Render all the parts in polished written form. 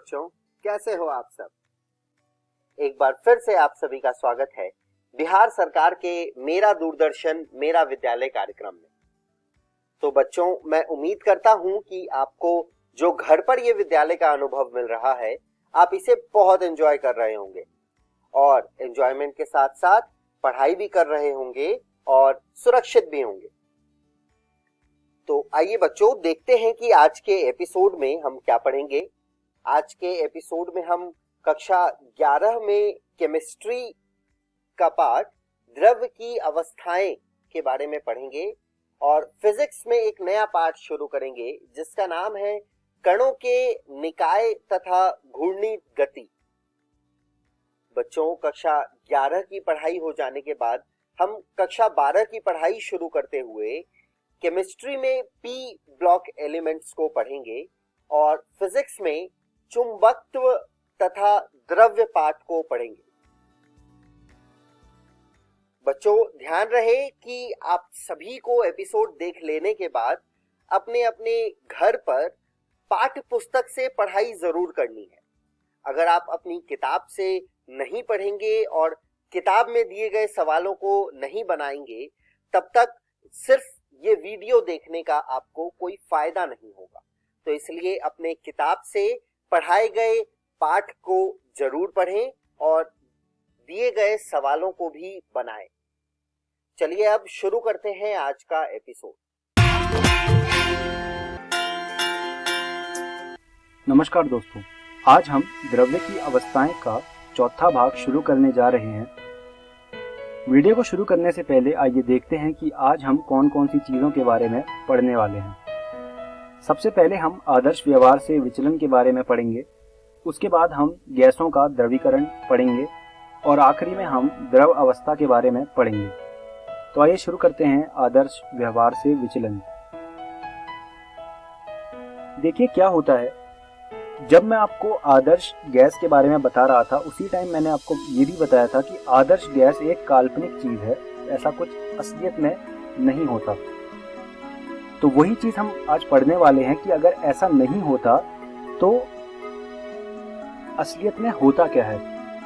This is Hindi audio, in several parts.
बच्चों, कैसे हो आप सब। एक बार फिर से आप सभी का स्वागत है बिहार सरकार के मेरा दूरदर्शन मेरा विद्यालय कार्यक्रम में। तो बच्चों, मैं उम्मीद करता हूं कि आपको जो घर पर ये विद्यालय का अनुभव मिल रहा है, आप इसे बहुत एंजॉय कर रहे होंगे और एंजॉयमेंट के साथ साथ पढ़ाई भी कर रहे होंगे और सुरक्षित भी होंगे। तो आइए बच्चों, देखते हैं कि आज के एपिसोड में हम क्या पढ़ेंगे। आज के एपिसोड में हम कक्षा 11 में केमिस्ट्री का पाठ द्रव्य की अवस्थाएं के बारे में पढ़ेंगे और फिजिक्स में एक नया पाठ शुरू करेंगे जिसका नाम है कणों के निकाय तथा घूर्णी गति। बच्चों, कक्षा 11 की पढ़ाई हो जाने के बाद हम कक्षा 12 की पढ़ाई शुरू करते हुए केमिस्ट्री में पी ब्लॉक एलिमेंट्स को पढ़ेंगे और फिजिक्स में चुंबकत्व तथा द्रव्य पाठ को पढ़ेंगे। बच्चों, ध्यान रहे कि आप सभी को एपिसोड देख लेने के बाद अपने अपने घर पर पाठ्य पुस्तक से पढ़ाई जरूर करनी है। अगर आप अपनी किताब से नहीं पढ़ेंगे और किताब में दिए गए सवालों को नहीं बनाएंगे, तब तक सिर्फ ये वीडियो देखने का आपको कोई फायदा नहीं होगा। तो इसलिए अपने किताब से पढ़ाए गए पाठ को जरूर पढ़ें और दिए गए सवालों को भी बनाएं। चलिए अब शुरू करते हैं आज का एपिसोड। नमस्कार दोस्तों, आज हम द्रव्य की अवस्थाएं का चौथा भाग शुरू करने जा रहे हैं। वीडियो को शुरू करने से पहले आइए देखते हैं कि आज हम कौन कौन सी चीजों के बारे में पढ़ने वाले हैं। सबसे पहले हम आदर्श व्यवहार से विचलन के बारे में पढ़ेंगे, उसके बाद हम गैसों का द्रवीकरण पढ़ेंगे और आखिरी में हम द्रव अवस्था के बारे में पढ़ेंगे। तो आइए शुरू करते हैं आदर्श व्यवहार से विचलन। देखिए क्या होता है, जब मैं आपको आदर्श गैस के बारे में बता रहा था उसी टाइम मैंने आपको ये भी बताया था कि आदर्श गैस एक काल्पनिक चीज है, ऐसा कुछ असलियत में नहीं होता। तो वही चीज हम आज पढ़ने वाले हैं कि अगर ऐसा नहीं होता तो असलियत में होता क्या है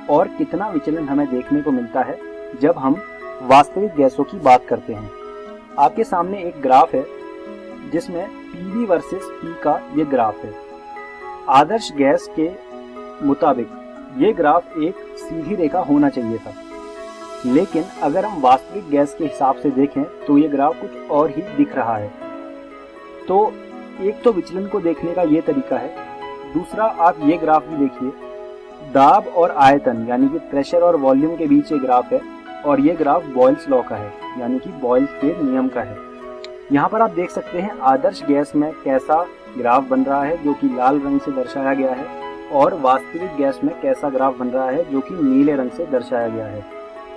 और कितना विचलन हमें देखने को मिलता है जब हम वास्तविक गैसों की बात करते हैं। आपके सामने एक ग्राफ है जिसमें पीवी वर्सेस पी का ये ग्राफ है। आदर्श गैस के मुताबिक ये ग्राफ एक सीधी रेखा होना चाहिए था, लेकिन अगर हम वास्तविक गैस के हिसाब से देखें तो ये ग्राफ कुछ और ही दिख रहा है। तो एक तो विचलन को देखने का ये तरीका है, दूसरा आप ये ग्राफ भी देखिए, दाब और आयतन यानी कि प्रेशर और वॉल्यूम के बीच ये ग्राफ है और ये ग्राफ बॉयल्स लॉ का है यानी कि बॉयल्स के नियम का है। यहाँ पर आप देख सकते हैं आदर्श गैस में कैसा ग्राफ बन रहा है जो कि लाल रंग से दर्शाया गया है और वास्तविक गैस में कैसा ग्राफ बन रहा है जो कि नीले रंग से दर्शाया गया है।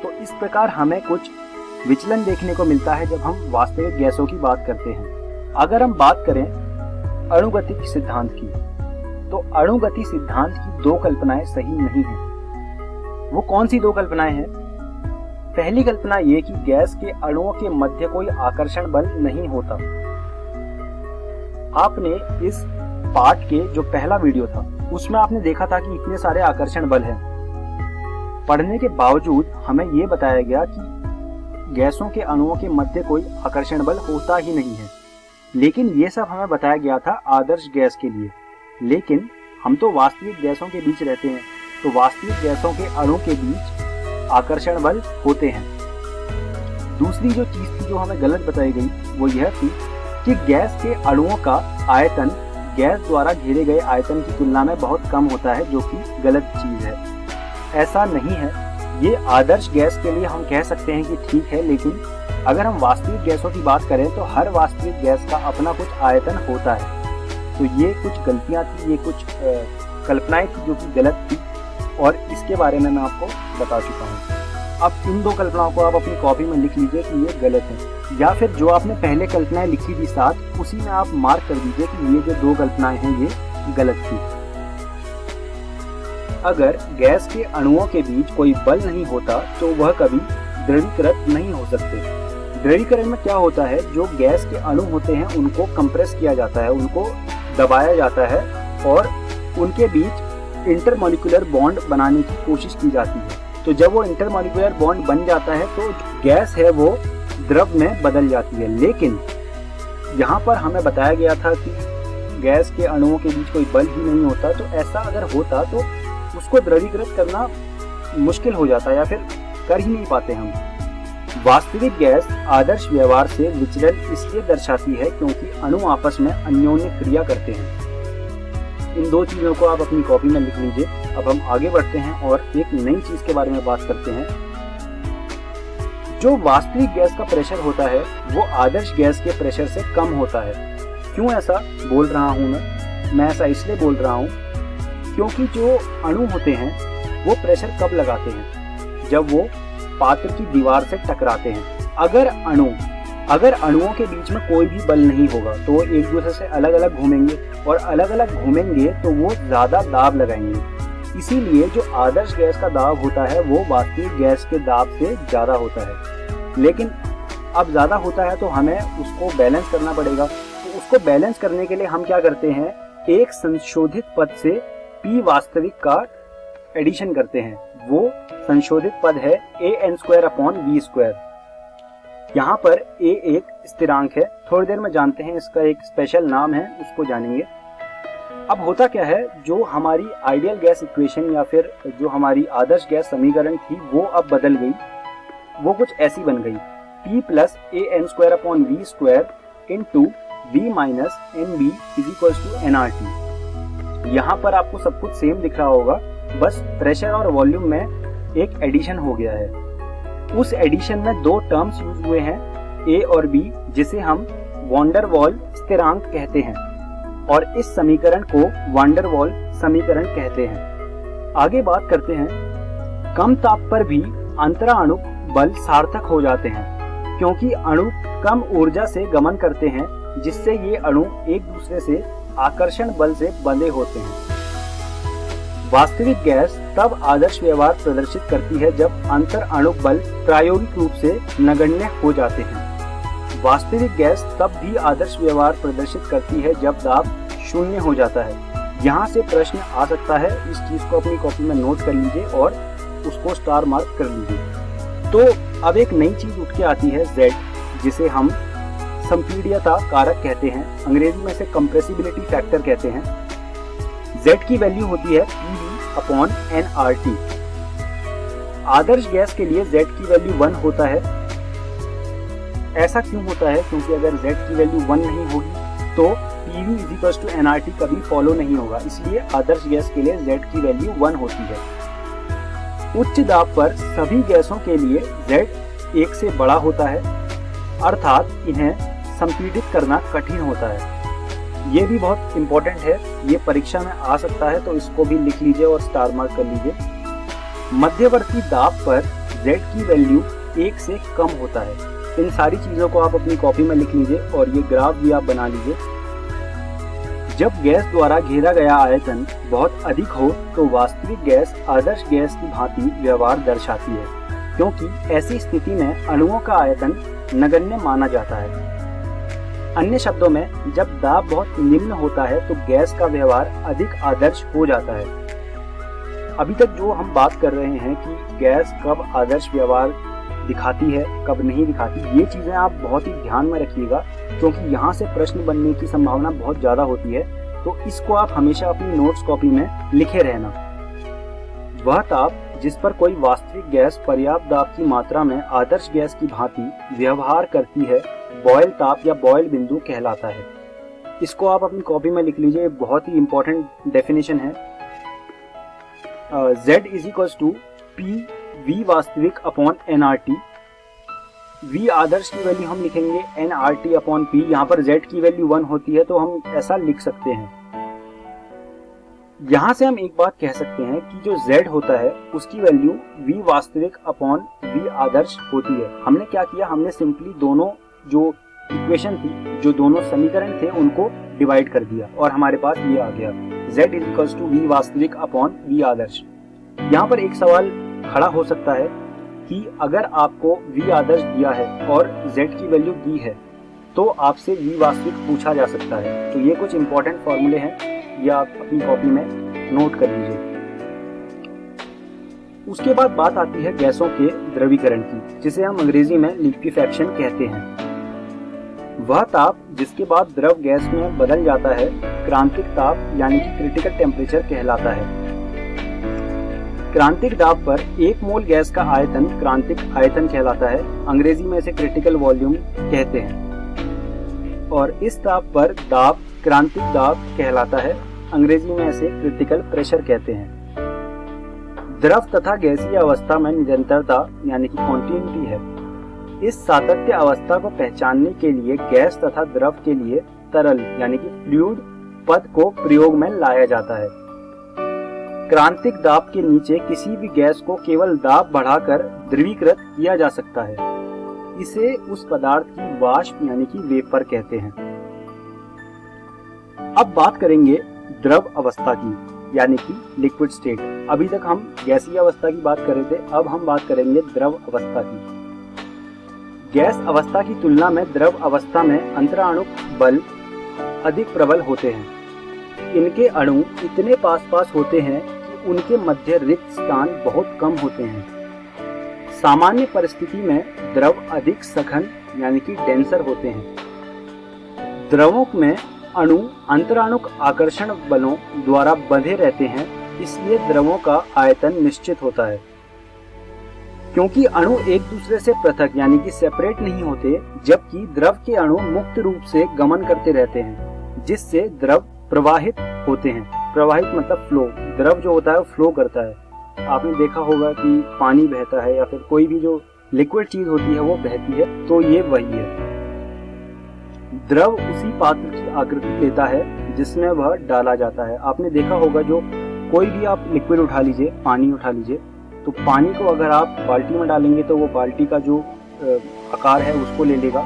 तो इस प्रकार हमें कुछ विचलन देखने को मिलता है जब हम वास्तविक गैसों की बात करते हैं। अगर हम बात करें अणुगतिक सिद्धांत की, तो अणुगति सिद्धांत की दो कल्पनाएं सही नहीं है। वो कौन सी दो कल्पनाएं हैं? पहली कल्पना ये कि गैस के अणुओं के मध्य कोई आकर्षण बल नहीं होता। आपने इस पाठ के जो पहला वीडियो था उसमें आपने देखा था कि इतने सारे आकर्षण बल हैं। पढ़ने के बावजूद हमें ये बताया गया कि गैसों के अणुओं के मध्य कोई आकर्षण बल होता ही नहीं है। लेकिन ये सब हमें बताया गया था आदर्श गैस के लिए, लेकिन हम तो वास्तविक गैसों के बीच रहते हैं, तो वास्तविक गैसों के अणु के बीच आकर्षण बल होते हैं। दूसरी जो चीज थी जो हमें गलत बताई गई वो यह थी कि गैस के अणुओं का आयतन गैस द्वारा घेरे गए आयतन की तुलना में बहुत कम होता है, जो कि गलत चीज है। ऐसा नहीं है। ये आदर्श गैस के लिए हम कह सकते हैं कि ठीक है, लेकिन अगर हम वास्तविक गैसों की बात करें तो हर वास्तविक गैस का अपना कुछ आयतन होता है। तो ये कुछ गलतियां थी, ये कुछ कल्पनाएं थी जो कि गलत थी और इसके बारे में मैं आपको बता चुका हूँ। अब इन दो कल्पनाओं को आप अपनी कॉपी में लिख लीजिए कि ये गलत है, या फिर जो आपने पहले कल्पनाएं लिखी थी साथ उसी में आप मार्क कर दीजिए कि ये जो दो कल्पनाएं हैं ये गलत थी। अगर गैस के अणुओं के बीच कोई बल नहीं होता तो वह कभी द्रवीकृत नहीं हो सकते। द्रवीकरण में क्या होता है, जो गैस के अणु होते हैं उनको कंप्रेस किया जाता है, उनको दबाया जाता है और उनके बीच इंटरमॉलिक्यूलर बॉन्ड बनाने की कोशिश की जाती है। तो जब वो इंटरमॉलिक्यूलर बॉन्ड बन जाता है तो गैस है वो द्रव में बदल जाती है। लेकिन यहाँ पर हमें बताया गया था कि गैस के अणुओं के बीच कोई बल ही नहीं होता, तो ऐसा अगर होता तो उसको द्रवीकृत करना मुश्किल हो जाता या फिर कर ही नहीं पाते हम। वास्तविक गैस आदर्श व्यवहार से विचलन इसलिए दर्शाती है क्योंकि अणु आपस में अन्योन्य क्रिया करते हैं। इन दो चीजों को आप अपनी कॉपी में लिख लीजिए। अब हम आगे बढ़ते हैं और एक नई चीज के बारे में बात करते हैं। जो वास्तविक गैस का प्रेशर होता है वो आदर्श गैस के प्रेशर से कम होता है। क्यों ऐसा बोल रहा हूँ मैं ऐसा इसलिए बोल रहा हूँ क्योंकि जो अणु होते हैं वो प्रेशर कब लगाते हैं, जब वो पात्र की दीवार से टकराते हैं। अगर अणुओं के बीच में कोई भी बल नहीं होगा तो वो एक दूसरे से अलग अलग घूमेंगे और अलग अलग घूमेंगे तो वो ज्यादा दाब लगाएंगे। इसीलिए जो आदर्श गैस का दाब होता है वो वास्तविक गैस के दाब से ज्यादा होता है। लेकिन अब ज्यादा होता है तो हमें उसको बैलेंस करना पड़ेगा। तो उसको बैलेंस करने के लिए हम क्या करते हैं, एक संशोधित पद से P वास्तविक का एडिशन करते हैं। वो संशोधित पद है an²/v²। यहाँ पर a एक स्थिरांक है, थोड़ी देर में जानते हैं, इसका एक स्पेशल नाम है, उसको जानेंगे। अब होता क्या है, जो हमारी आइडियल गैस इक्वेशन या फिर जो हमारी आदर्श गैस समीकरण थी वो अब बदल गई। वो कुछ ऐसी बन गई, P + an²/v² into v - nb = nRT। यहाँ पर आपको सब कुछ सेम दिख रहा होगा, बस प्रेशर और वॉल्यूम में एक एडिशन हो गया है। उस एडिशन में दो टर्म्स यूज हुए हैं, A और B, जिसे हम वॉन डेर वाल स्थिरांक कहते हैं और इस समीकरण को वॉन डेर वाल समीकरण कहते हैं। आगे बात करते हैं, कम ताप पर भी अंतराणु बल सार्थक हो जाते हैं क्योंकि अणु कम ऊर्जा से गमन करते हैं, जिससे ये अणु एक दूसरे से आकर्षण बल से बंधे होते हैं। वास्तविक गैस तब आदर्श व्यवहार प्रदर्शित करती है जब अंतर अणु बल प्रायोगिक रूप से नगण्य हो जाते हैं। वास्तविक गैस तब भी आदर्श व्यवहार प्रदर्शित करती है जब दाब शून्य हो जाता है। यहाँ से प्रश्न आ सकता है, इस चीज को अपनी कॉपी में नोट कर लीजिए और उसको स्टार मार्क कर लीजिए। तो अब एक नई चीज उठ के आती है Z, जिसे हम संपीड्यता कारक कहते हैं, अंग्रेजी में से कंप्रेसिबिलिटी फैक्टर कहते हैं। Z की वैल्यू होती है PV/nRT। आदर्श गैस के लिए Z की वैल्यू 1 होता है। ऐसा क्यों होता है? क्योंकि अगर Z की वैल्यू 1 नहीं होगी तो PV = nRT कभी फॉलो नहीं होगा, इसलिए आदर्श गैस के लिए Z की वैल्यू 1 होती है। उच्च दाब पर सभी गैसों के लिए Z 1 से बड़ा होता है, अर्थात इन्हें संपीड़ित करना कठिन होता है। ये भी बहुत इंपॉर्टेंट है, ये परीक्षा में आ सकता है, तो इसको भी लिख लीजिए और स्टार मार्क कर लीजिए। मध्यवर्ती दाब पर Z की वैल्यू 1 से कम होता है। इन सारी चीजों को आप अपनी कॉपी में लिख लीजिए और ये ग्राफ भी आप बना लीजिए। जब गैस द्वारा घेरा गया आयतन बहुत अधिक हो तो वास्तविक गैस आदर्श गैस की भांति व्यवहार दर्शाती है, क्योंकि ऐसी स्थिति में अणुओं का आयतन नगण्य माना जाता है। अन्य शब्दों में, जब दाब बहुत निम्न होता है तो गैस का व्यवहार अधिक आदर्श हो जाता है। अभी तक जो हम बात कर रहे हैं कि गैस कब आदर्श व्यवहार दिखाती है, कब नहीं दिखाती, ये चीजें आप बहुत ही ध्यान में रखिएगा, क्योंकि यहाँ से प्रश्न बनने की संभावना बहुत ज्यादा होती है। तो इसको आप हमेशा अपनी नोट्स कॉपी में लिखे रहना। वह ताप जिस पर कोई वास्तविक गैस पर्याप्त दाब की मात्रा में आदर्श गैस की भांति व्यवहार करती है, बॉयल ताप या बॉयल बिंदु कहलाता है। इसको आप अपनी कॉपी में लिख लीजिए, बहुत ही इंपॉर्टेंट डेफिनेशन है। Z = PV वास्तविक/nRT। V आदर्श की वैल्यू हम लिखेंगे nRT/P। यहाँ पर Z की वैल्यू 1 होती है तो हम ऐसा लिख सकते हैं। यहाँ से हम एक बात कह सकते हैं कि जो Z होता है उसकी वैल्यू V वास्तविक/V आदर्श होती है। हमने क्या किया, हमने सिंपली दोनों जो इक्वेशन थी, जो दोनों समीकरण थे, उनको डिवाइड कर दिया और हमारे पास ये आ गया Z = V वास्तविक/V आदर्श। यहाँ पर एक सवाल खड़ा हो सकता है कि अगर आपको V आदर्श दिया है और Z की वैल्यू दी है तो आपसे V वास्तविक पूछा जा सकता है। तो ये कुछ इंपॉर्टेंट फॉर्मूले हैं, ये आप अपनी कॉपी में नोट कर लीजिए। उसके बाद बात आती है गैसों के द्रवीकरण की, जिसे हम अंग्रेजी में लिक्विफैक्शन कहते हैं। वह ताप जिसके बाद द्रव गैस में बदल जाता है क्रांतिक ताप यानी कि क्रिटिकल टेम्परेचर कहलाता है। क्रांतिक दाब पर 1 मोल गैस का आयतन क्रांतिक आयतन कहलाता है, अंग्रेजी में इसे क्रिटिकल वॉल्यूम कहते हैं। और इस ताप पर दाब क्रांतिक दाब कहलाता है, अंग्रेजी में इसे क्रिटिकल प्रेशर कहते हैं। द्रव तथा गैसीय अवस्था में निरंतरता यानी कि कॉन्टिन्यूटी है। इस सातत्य अवस्था को पहचानने के लिए गैस तथा द्रव के लिए तरल यानी कि फ्लूइड पद को प्रयोग में लाया जाता है। क्रांतिक दाब के नीचे किसी भी गैस को केवल दाब बढ़ाकर द्रवीकृत किया जा सकता है। इसे उस पदार्थ की वाष्प यानी कि वेपर कहते हैं। अब बात करेंगे द्रव अवस्था की यानी कि लिक्विड स्टेट। अभी तक हम गैसीय अवस्था की बात कर रहे थे, अब हम बात करेंगे द्रव अवस्था की। गैस अवस्था की तुलना में द्रव अवस्था में अंतराणु बल अधिक प्रबल होते हैं। इनके अणु इतने पास पास होते हैं कि उनके मध्य रिक्त स्थान बहुत कम होते हैं। सामान्य परिस्थिति में द्रव अधिक सघन यानी कि डेंसर होते हैं। द्रवों में अणु अंतराणुक आकर्षण बलों द्वारा बंधे रहते हैं, इसलिए द्रवों का आयतन निश्चित होता है। क्योंकि अणु एक दूसरे से पृथक यानी कि सेपरेट नहीं होते, जबकि द्रव के अणु मुक्त रूप से गमन करते रहते हैं, जिससे द्रव प्रवाहित होते हैं। प्रवाहित मतलब फ्लो, द्रव जो होता है वो फ्लो करता है। आपने देखा होगा कि पानी बहता है या फिर कोई भी जो लिक्विड चीज होती है वो बहती है, तो ये वही है। द्रव उसी पात्र की आकृति लेता है जिसमें वह डाला जाता है। आपने देखा होगा जो कोई भी आप लिक्विड उठा लीजिए, पानी उठा लीजिए, तो पानी को अगर आप बाल्टी में डालेंगे तो वो बाल्टी का जो आकार है उसको ले लेगा,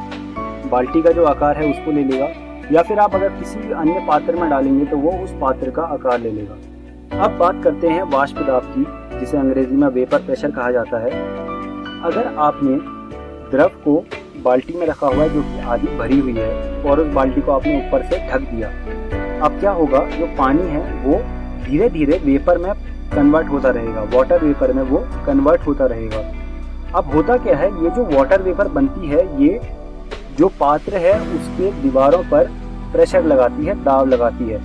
बाल्टी का जो आकार है उसको ले लेगा, या फिर आप अगर किसी भी अन्य पात्र में डालेंगे तो वो उस पात्र का आकार ले लेगा। अब बात करते हैं वाष्प दाब की, जिसे अंग्रेजी में वेपर प्रेशर कहा जाता है। अगर आपने द्रव को बाल्टी में रखा हुआ है जो कि आधी भरी हुई है और उस बाल्टी को आपने ऊपर से ढक दिया, अब क्या होगा, जो पानी है वो धीरे धीरे वेपर में कन्वर्ट होता रहेगा, वाटर वेपर में वो कन्वर्ट होता रहेगा। अब होता क्या है, ये जो वाटर वेपर बनती है ये जो पात्र है उसके दीवारों पर प्रेशर लगाती है, दाब लगाती है।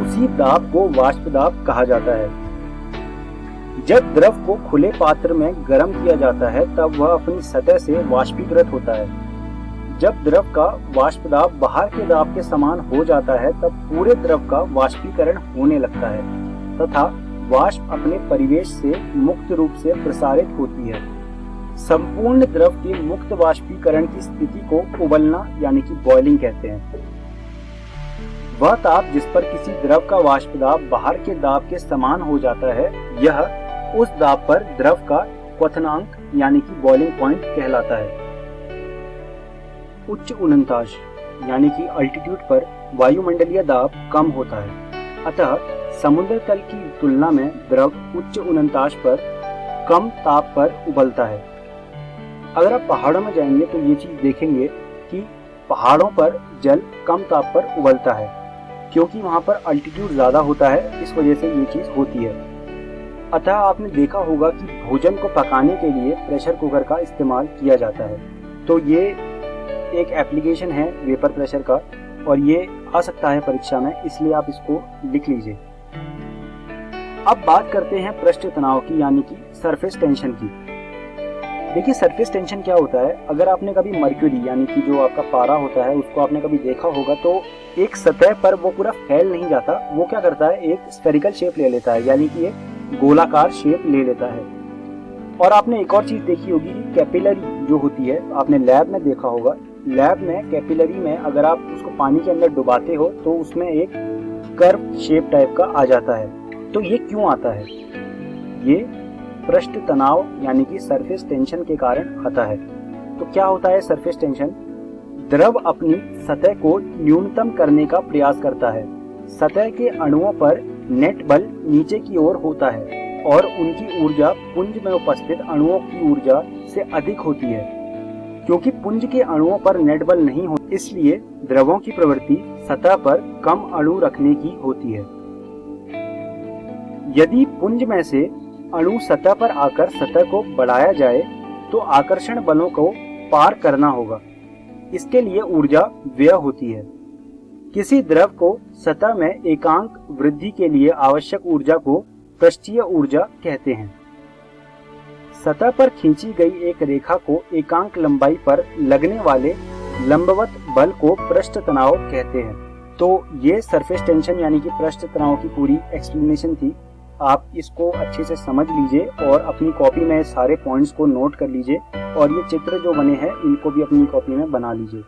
उसी दाब को वाष्प दाब कहा जाता है। जब द्रव को खुले पात्र में गर्म किया जाता है तब वह अपनी सतह से वाष्पीकृत होता है। जब द्रव का वाष्प दाब बाहर के दाब के समान हो जाता है तब पूरे द्रव का वाष्पीकरण होने लगता है तथा वाष्प अपने परिवेश से मुक्त रूप से प्रसारित होती है। संपूर्ण द्रव के मुक्त वाष्पीकरण की स्थिति को उबलना यानी कि बॉइलिंग कहते हैं। वह ताप जिस पर किसी द्रव का वाष्प दाब बाहर के दाब के समान हो जाता है, यह उस दाब पर द्रव का क्वथनांक यानी कि बॉइलिंग पॉइंट कहलाता है। उच्च उन्नताश यानी कि अल्टीट्यूड पर वायुमंडलीय दाब कम होता है, अतः समुद्र तल की तुलना में द्रव उच्च उन्नताश पर कम ताप पर उबलता है। अगर आप पहाड़ों में जाएंगे तो ये चीज देखेंगे कि पहाड़ों पर जल कम ताप पर उबलता है, क्योंकि वहां पर अल्टीट्यूड ज्यादा होता है, इस वजह से ये चीज होती है। अतः आपने देखा होगा कि भोजन को पकाने के लिए प्रेशर कुकर का इस्तेमाल किया जाता है। तो ये एक एप्लीकेशन है वेपर प्रेशर का और ये आ सकता है परीक्षा में, इसलिए आप इसको लिख लीजिए। अब बात करते हैं पृष्ठ तनाव की यानी कि सरफेस टेंशन की। देखिए सरफेस टेंशन क्या होता है, अगर आपने कभी मर्क्यूरी यानी कि जो आपका पारा होता है उसको आपने कभी देखा होगा तो एक सतह पर वो पूरा फैल नहीं जाता, वो क्या करता है एक स्फेरिकल शेप ले लेता है, यानी कि एक गोलाकार शेप ले लेता है। और आपने एक और चीज देखी होगी कि कैपिलरी जो होती है, आपने लैब में देखा होगा, लैब में कैपिलरी में अगर आप उसको पानी के अंदर डुबाते हो तो उसमें एक कर्व शेप टाइप का आ जाता है। तो ये क्यों आता है, ये पृष्ठ तनाव यानी कि सरफेस टेंशन के कारण आता है। तो क्या होता है सरफेस टेंशन, द्रव अपनी सतह को न्यूनतम करने का प्रयास करता है। सतह के अणुओं पर नेट बल नीचे की ओर होता है और उनकी ऊर्जा पुंज में उपस्थित अणुओं की ऊर्जा से अधिक होती है। क्योंकि पुंज के अणुओं पर नेट बल नहीं होता, इसलिए द्रवों की प्रवृत्ति सतह पर कम अणु रखने की होती है। यदि पुंज में से अणु सतह पर आकर सतह को बढ़ाया जाए तो आकर्षण बलों को पार करना होगा। इसके लिए ऊर्जा व्यय होती है। किसी द्रव को सतह में एकांक वृद्धि के लिए आवश्यक ऊर्जा को पृष्ठीय ऊर्जा कहते हैं। सतह पर खींची गई एक रेखा को एकांक लंबाई पर लगने वाले लंबवत बल को पृष्ठ तनाव कहते हैं। तो ये सरफेस टेंशन यानी कि पृष्ठ तनाव की पूरी एक्सप्लेनेशन थी। आप इसको अच्छे से समझ लीजिए और अपनी कॉपी में सारे पॉइंट्स को नोट कर लीजिए और ये चित्र जो बने हैं इनको भी अपनी कॉपी में बना लीजिए।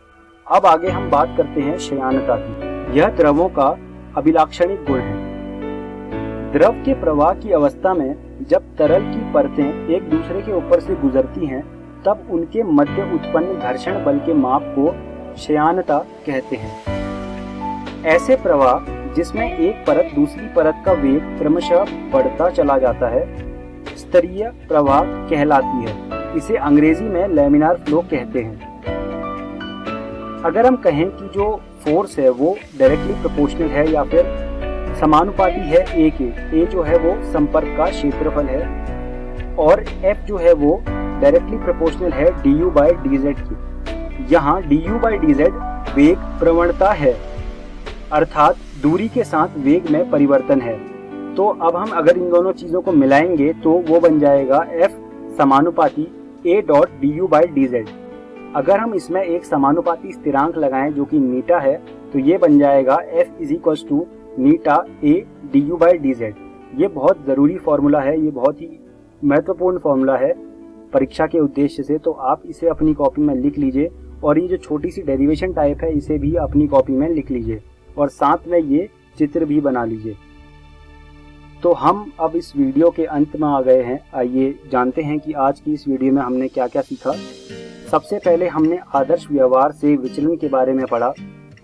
अब आगे हम बात करते हैं श्यानता की। यह द्रवों का अभिलाक्षणिक गुण है। द्रव के प्रवाह की अवस्था में जब तरल की परतें एक दूसरे के ऊपर से गुजरती हैं तब उनके मध्य उत्पन्न घर्षण बल के माप को श्यानता कहते हैं। ऐसे प्रवाह जिसमें एक परत दूसरी परत का वेग क्रमशः बढ़ता चला जाता है स्तरीय प्रवाह कहलाती है। इसे अंग्रेजी में लैमिनार फ्लो कहते हैं। अगर हम कहें कि जो फोर्स है वो डायरेक्टली प्रोपोर्शनल है या फिर समानुपाती है ए के, ए जो है वो संपर्क का क्षेत्रफल है और एफ जो है वो डायरेक्टली प्रोपोर्शनल है du by dz की। यहाँ du by dz वेग प्रवणता है अर्थात दूरी के साथ वेग में परिवर्तन है। तो अब हम अगर इन दोनों चीजों को मिलाएंगे तो वो बन जाएगा F समानुपाती a dot du by dz। अगर हम इसमें एक समानुपाती स्थिरांक लगाएं जो कि नीटा है तो ये बन जाएगा F इज इक्वल टू नीटा a du by dz। ये बहुत ज़रूरी फॉर्मूला है, ये बहुत ही महत्वपूर्ण फॉर्मूला है परीक्षा के उद्देश्य से। तो आप इसे अपनी कॉपी में लिख लीजिए और ये जो छोटी सी डेरिवेशन टाइप है इसे भी अपनी कॉपी में लिख लीजिए और साथ में ये चित्र भी बना लीजिए। तो हम अब इस वीडियो के अंत में आ गए हैं। आइए जानते हैं कि आज की इस वीडियो में हमने क्या क्या सीखा। सबसे पहले हमने आदर्श व्यवहार से विचलन के बारे में पढ़ा,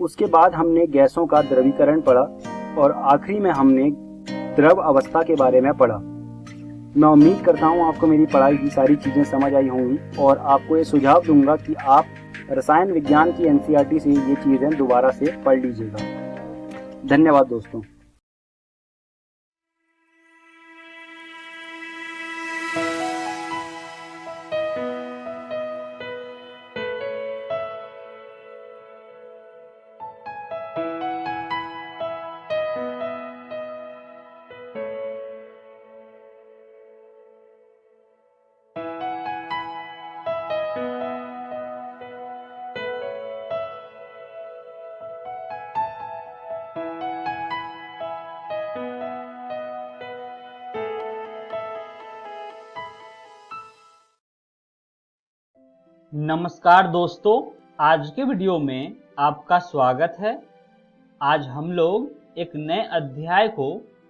उसके बाद हमने गैसों का द्रवीकरण पढ़ा और आखिरी में हमने द्रव अवस्था के बारे में पढ़ा। मैं उम्मीद करता हूँ आपको मेरी पढ़ाई की सारी चीज़ें समझ आई होंगी और आपको ये सुझाव दूंगा कि आप रसायन विज्ञान की एनसीईआरटी से ये चीज़ें दोबारा से पढ़ लीजिएगा। धन्यवाद दोस्तों। नमस्कार दोस्तों, आज के वीडियो में आपका स्वागत है। आज हम लोग एक नए अध्याय को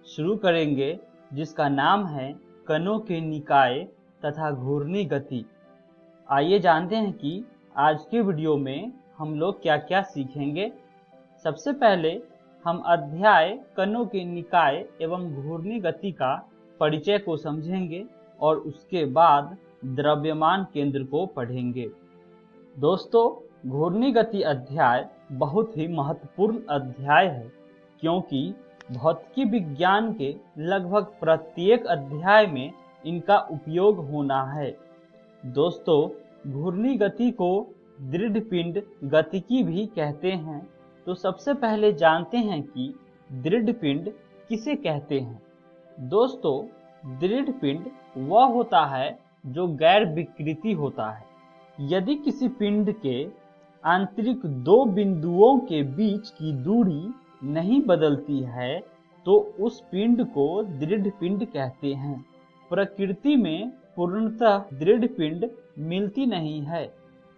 शुरू करेंगे जिसका नाम है कणों के निकाय तथा घूर्णी गति। आइए जानते हैं कि आज के वीडियो में हम लोग क्या क्या सीखेंगे। सबसे पहले हम अध्याय कणों के निकाय एवं घूर्णी गति का परिचय को समझेंगे और उसके बाद द्रव्यमान केंद्र को पढ़ेंगे। दोस्तों, घूर्णी गति अध्याय बहुत ही महत्वपूर्ण अध्याय है क्योंकि भौतिकी विज्ञान के लगभग प्रत्येक अध्याय में इनका उपयोग होना है। दोस्तों, घूर्णी गति को दृढ़ पिंड गतिकी भी कहते हैं। तो सबसे पहले जानते हैं कि दृढ़ पिंड किसे कहते हैं। दोस्तों, दृढ़ पिंड वह होता है जो गैर विकृति होता है। यदि किसी पिंड के आंतरिक दो बिंदुओं के बीच की दूरी नहीं बदलती है तो उस पिंड को दृढ़ पिंड कहते हैं। प्रकृति में पूर्णतः दृढ़ पिंड मिलती नहीं है।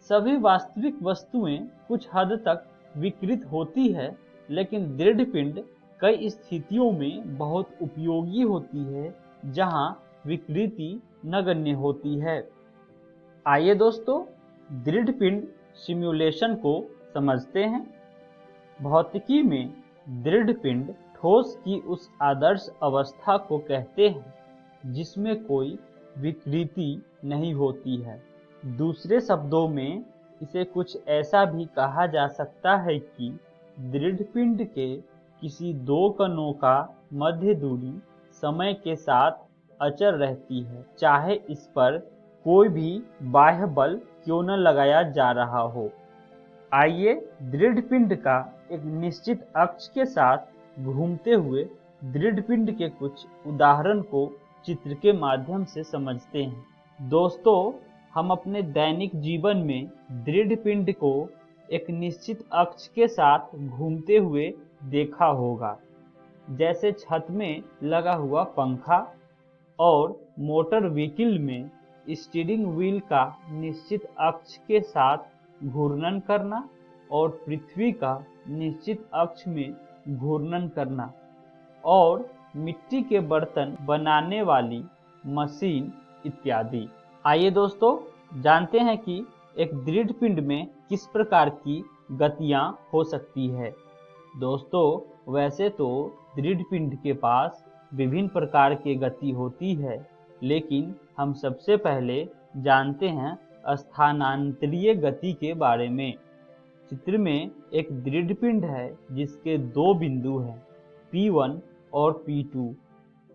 सभी वास्तविक वस्तुएं कुछ हद तक विकृत होती है, लेकिन दृढ़ पिंड कई स्थितियों में बहुत उपयोगी होती है जहां विकृति नगण्य होती है। आइए दोस्तों, दृढ़ पिंड सिमुलेशन को समझते हैं। भौतिकी में दृढ़ पिंड ठोस की उस आदर्श अवस्था को कहते हैं जिसमें कोई विकृति नहीं होती है। दूसरे शब्दों में इसे कुछ ऐसा भी कहा जा सकता है कि दृढ़ पिंड के किसी दो कणों का मध्य दूरी समय के साथ अचल रहती है, चाहे इस पर कोई भी बाह्य बल क्यों न लगाया जा रहा हो। आइए दृढ़ पिंड का एक निश्चित अक्ष के साथ घूमते हुए दृढ़ पिंड के कुछ उदाहरण को चित्र के माध्यम से समझते हैं। दोस्तों, हम अपने दैनिक जीवन में दृढ़ पिंड को एक निश्चित अक्ष के साथ घूमते हुए देखा होगा, जैसे छत में लगा हुआ पंखा और मोटर व्हीकल में स्टीयरिंग व्हील का निश्चित अक्ष के साथ घूर्णन करना और पृथ्वी का निश्चित अक्ष में घूर्णन करना, और मिट्टी के बर्तन बनाने वाली मशीन इत्यादि। आइए दोस्तों, जानते हैं कि एक दृढ़ पिंड में किस प्रकार की गतियां हो सकती है। दोस्तों, वैसे तो दृढ़ पिंड के पास विभिन्न प्रकार की गति होती है, लेकिन हम सबसे पहले जानते हैं स्थानांतरीय गति के बारे में। चित्र में एक दृढ़ पिंड है जिसके दो बिंदु हैं, P1 और P2।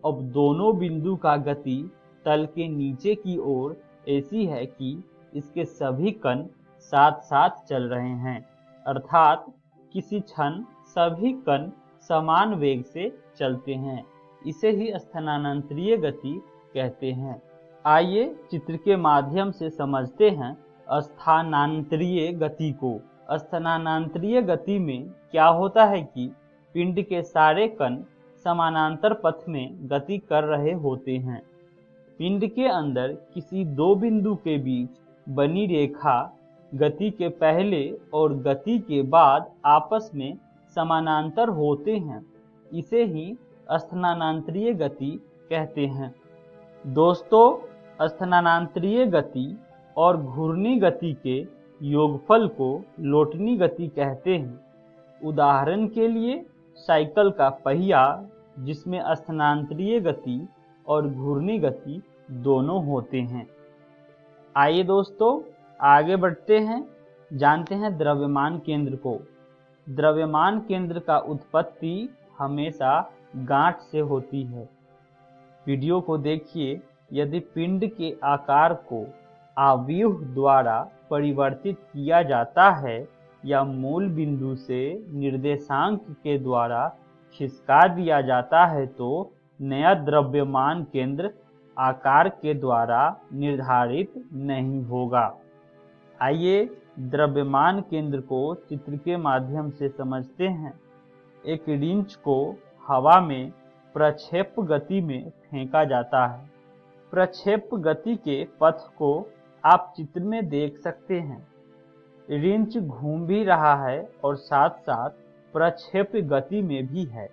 अब दोनों बिंदु का गति तल के नीचे की ओर ऐसी है कि इसके सभी कण साथ साथ चल रहे हैं, अर्थात किसी क्षण सभी कण समान वेग से चलते हैं। इसे ही स्थानांतरीय गति कहते हैं। आइए चित्र के माध्यम से समझते हैं स्थानांतरीय गति को। स्थानांतरीय गति में क्या होता है कि पिंड के सारे कण समानांतर पथ में गति कर रहे होते हैं। पिंड के अंदर किसी दो बिंदु के बीच बनी रेखा गति के पहले और गति के बाद आपस में समानांतर होते हैं। इसे ही स्थानांतरीय गति कहते हैं। दोस्तों, स्थानांतरीय गति और घूर्णी गति के योगफल को लोटनी गति कहते हैं। उदाहरण के लिए साइकिल का पहिया, जिसमें स्थानांतरीय गति और घूर्णी गति दोनों होते हैं। आइए दोस्तों, आगे बढ़ते हैं, जानते हैं द्रव्यमान केंद्र को। द्रव्यमान केंद्र का उत्पत्ति हमेशा गांठ से होती है। वीडियो को देखिए। यदि पिंड के आकार को आव्यूह द्वारा परिवर्तित किया जाता है या मूल बिंदु से निर्देशांक के द्वारा खिसका दिया जाता है, तो नया द्रव्यमान केंद्र आकार के द्वारा निर्धारित नहीं होगा। आइए द्रव्यमान केंद्र को चित्र के माध्यम से समझते हैं। एक रिंच को हवा में प्रक्षेप गति में फेंका जाता है। प्रक्षेप गति के पथ को आप चित्र में देख सकते हैं। रिंच घूम भी रहा है और साथ साथ प्रक्षेप गति में भी है।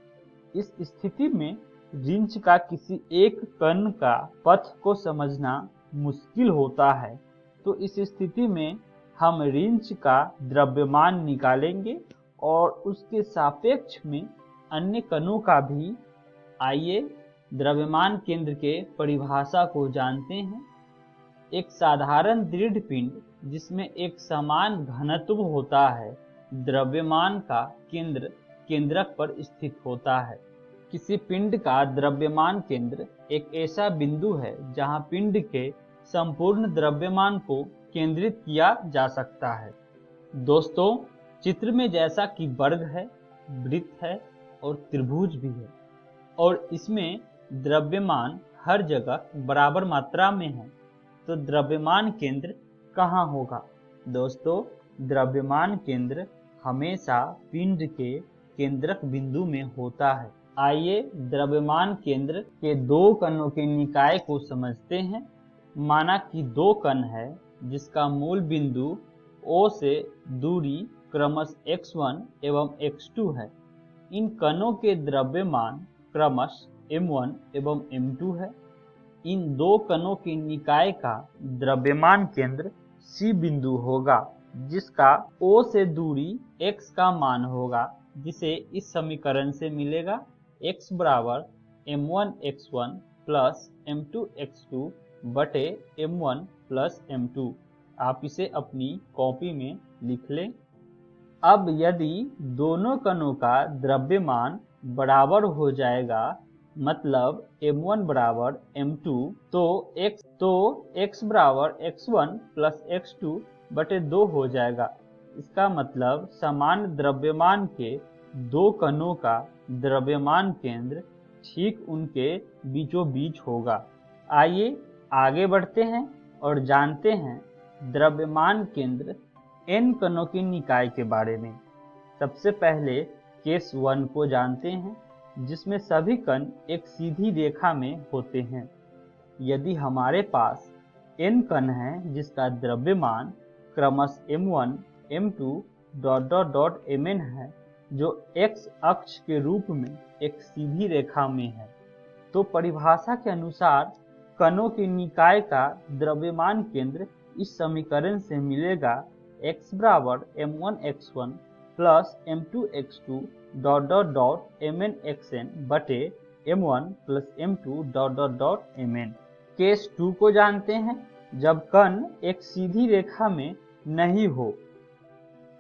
इस स्थिति में रिंच का किसी एक कण का पथ को समझना मुश्किल होता है, तो इस स्थिति में हम रिंच का द्रव्यमान निकालेंगे और उसके सापेक्ष में अन्य कणों का भी। आइए द्रव्यमान केंद्र के परिभाषा को जानते हैं। एक साधारण दृढ़ पिंड जिसमें एक समान घनत्व होता है, द्रव्यमान का केंद्र केंद्रक पर स्थित होता है। किसी पिंड का द्रव्यमान केंद्र एक ऐसा बिंदु है जहां पिंड के संपूर्ण द्रव्यमान को केंद्रित किया जा सकता है। दोस्तों, चित्र में जैसा कि वर्ग है, वृत्त है और त्रिभुज भी है, और इसमें द्रव्यमान हर जगह बराबर मात्रा में है, तो द्रव्यमान केंद्र कहाँ होगा? दोस्तों, द्रव्यमान केंद्र हमेशा पिंड के केंद्रक बिंदु में होता है। आइए द्रव्यमान केंद्र के दो कणों के निकाय को समझते हैं। माना कि दो कण है जिसका मूल बिंदु O से दूरी क्रमशः x1 एवं x2 है। इन कणों के द्रव्यमान क्रमशः m1 एवं m2 है। इन दो कणों के निकाय का द्रव्यमान केंद्र C बिंदु होगा, जिसका O से दूरी x का मान होगा, जिसे इस समीकरण से मिलेगा x बराबर m1x1 प्लस m2x2 बटे m1 प्लस m2। आप इसे अपनी कॉपी में लिख लें। अब यदि दोनों कणों का द्रव्यमान बराबर हो जाएगा मतलब m1 बराबर m2, तो x बराबर x1 प्लस x2 बटे 2 हो जाएगा। इसका मतलब समान द्रव्यमान के दो कणों का द्रव्यमान केंद्र ठीक उनके बीचों बीच होगा। आइए आगे बढ़ते हैं और जानते हैं द्रव्यमान केंद्र n कणों की निकाय के बारे में। सबसे पहले केस 1 को जानते हैं, जिसमें सभी कण एक सीधी रेखा में होते हैं। यदि हमारे पास n कण है जिसका द्रव्यमान क्रमशः m1, m2 mn है, जो x अक्ष के रूप में एक सीधी रेखा में है, तो परिभाषा के अनुसार कणों की निकाय का द्रव्यमान केंद्र इस समीकरण से मिलेगा। x बराबर m1x1 प्लस m2x2 mn बटे m1 plus m2 mn। Case 2 को जानते हैं, जब कण एक सीधी रेखा में नहीं हो।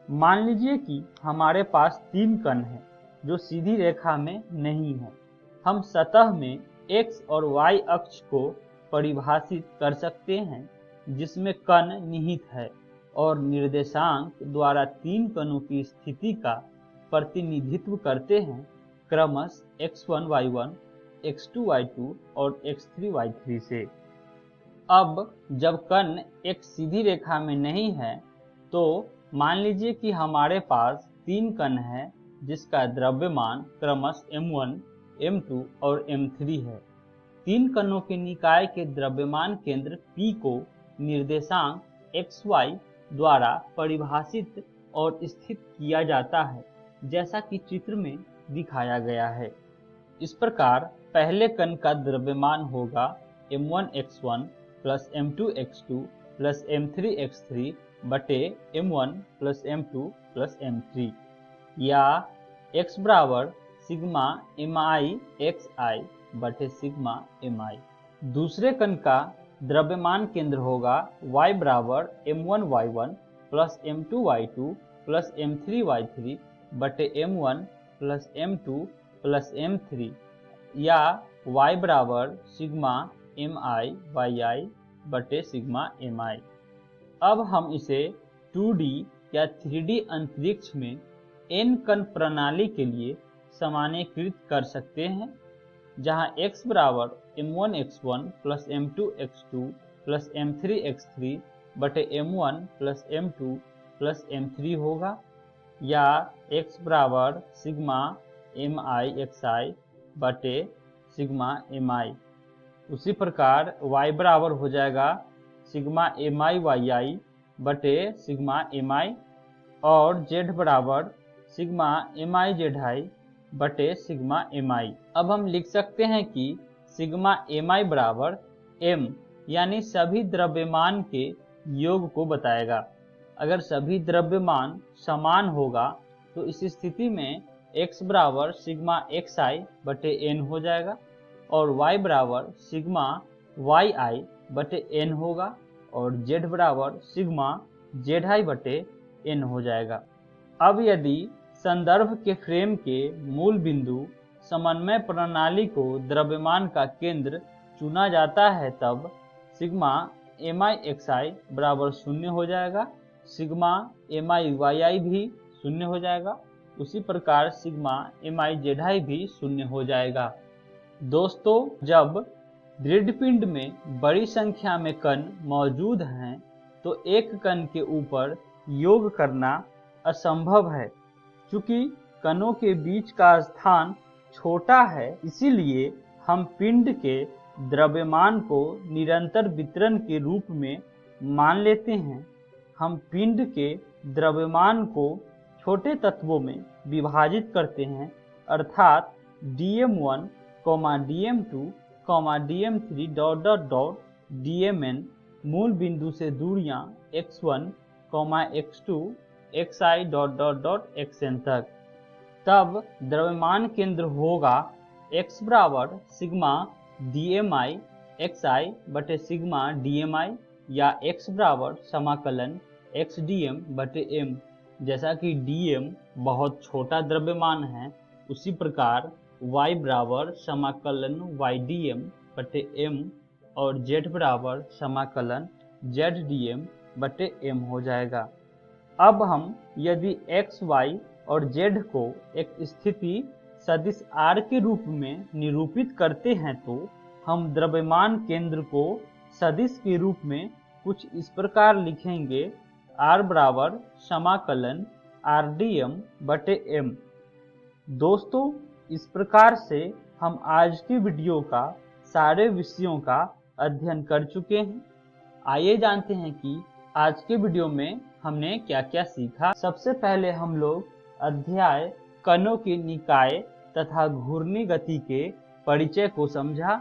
मान लीजिए कि हमारे पास 3 कण हैं जो सीधी रेखा में नहीं है। हम सतह में x और y अक्ष को परिभाषित कर सकते हैं जिसमें कण निहित है, और निर्देशांक द्वारा 3 कणों की स्थिति का प्रतिनिधित्व करते हैं क्रमशः x1 y1, x2 y2 और x3 y3 से। अब जब कण एक सीधी रेखा में नहीं है, तो मान लीजिए कि हमारे पास 3 कण है जिसका द्रव्यमान क्रमशः m1, m2 और m3 है। 3 कणों के निकाय के द्रव्यमान केंद्र P को निर्देशांक xy द्वारा परिभाषित और स्थित किया जाता है, जैसा कि चित्र में दिखाया गया है। इस प्रकार पहले कण का द्रव्यमान होगा m1x1 plus m2x2 plus m3x3 बटे m1 plus m2 plus m3, या x बराबर सिग्मा mi xi बटे सिग्मा mi। दूसरे कण का द्रव्यमान केंद्र होगा y बराबर m1 y1 plus m2 y2 plus m3 y3 बटे m1 plus m2 plus m3, या y बराबर सिग्मा mi yi बटे सिग्मा mi। अब हम इसे 2D या 3D अंतरिक्ष में n कण प्रणाली के लिए सामान्यीकृत कर सकते हैं, जहां x बराबर m1x1 plus m2x2 plus m3x3 बटे m1 plus m2 plus m3 होगा, या x बराबर सिग्मा mi xi बटे सिग्मा mi। उसी प्रकार y बराबर हो जाएगा सिग्मा mi yi बटे सिग्मा mi, और z बराबर सिग्मा mi zi बटे सिग्मा mi। अब हम लिख सकते हैं कि सिग्मा mi बराबर m यानी सभी द्रव्यमान के योग को बताएगा। अगर सभी द्रव्यमान समान होगा तो इस स्थिति में x बराबर सिग्मा xi बटे n हो जाएगा, और y बराबर सिग्मा yi बटे n होगा, और z बराबर सिग्मा zi बटे n हो जाएगा। अब यदि संदर्भ के फ्रेम के मूल बिंदु समन्वय प्रणाली को द्रव्यमान का केंद्र चुना जाता है, तब सिग्मा mi xi बराबर 0 हो जाएगा, सिग्मा mi yi भी 0 हो जाएगा, उसी प्रकार सिग्मा mi zi भी 0 हो जाएगा। दोस्तों, जब दृढ़ पिंड में बड़ी संख्या में कण मौजूद हैं तो एक कण के ऊपर योग करना असंभव है। चूंकि कणों के बीच का स्थान छोटा है, इसीलिए हम पिंड के द्रव्यमान को निरंतर वितरण के रूप में मान लेते हैं। हम पिंड के द्रव्यमान को छोटे तत्वों में विभाजित करते हैं, अर्थात dm1, dm2, dm3 dmn मूल बिंदु से दूरियां x1, x2, xi xn तक। तब द्रव्यमान केंद्र होगा x बराबर सिग्मा dmi xi बटे सिग्मा dmi, या x बराबर समाकलन xdm बटे m। जैसा कि dm बहुत छोटा द्रव्यमान है, उसी प्रकार y बराबर समाकलन YDM बटे m और z बराबर समाकलन ZDM बटे m हो जाएगा। अब हम यदि x, y और z को एक स्थिति सदिश r के रूप में निरूपित करते हैं तो हम द्रव्यमान केंद्र को सदिश के रूप में कुछ इस प्रकार लिखेंगे, r बराबर समाकलन RDM बटे m। दोस्तों, इस प्रकार से हम आज की वीडियो का सारे विषयों का अध्ययन कर चुके हैं। आइए जानते हैं कि आज के वीडियो में हमने क्या क्या सीखा। सबसे पहले हम लोग अध्याय कणों की निकाय तथा घूर्णी गति के परिचय को समझा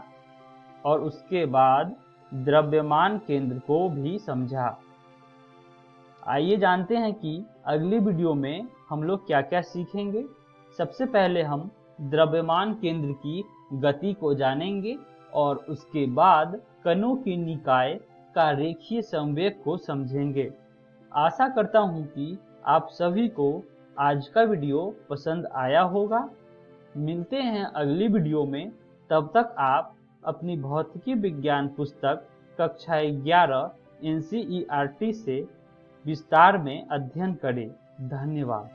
और उसके बाद द्रव्यमान केंद्र को भी समझा। आइए जानते हैं कि अगली वीडियो में हम लोग क्या क्या सीखेंगे। सबसे पहले हम द्रव्यमान केंद्र की गति को जानेंगे और उसके बाद कणों की निकाय का रेखीय संवेग को समझेंगे। आशा करता हूं कि आप सभी को आज का वीडियो पसंद आया होगा। मिलते हैं अगली वीडियो में, तब तक आप अपनी भौतिकी विज्ञान पुस्तक कक्षा 11 NCERT से विस्तार में अध्ययन करें। धन्यवाद।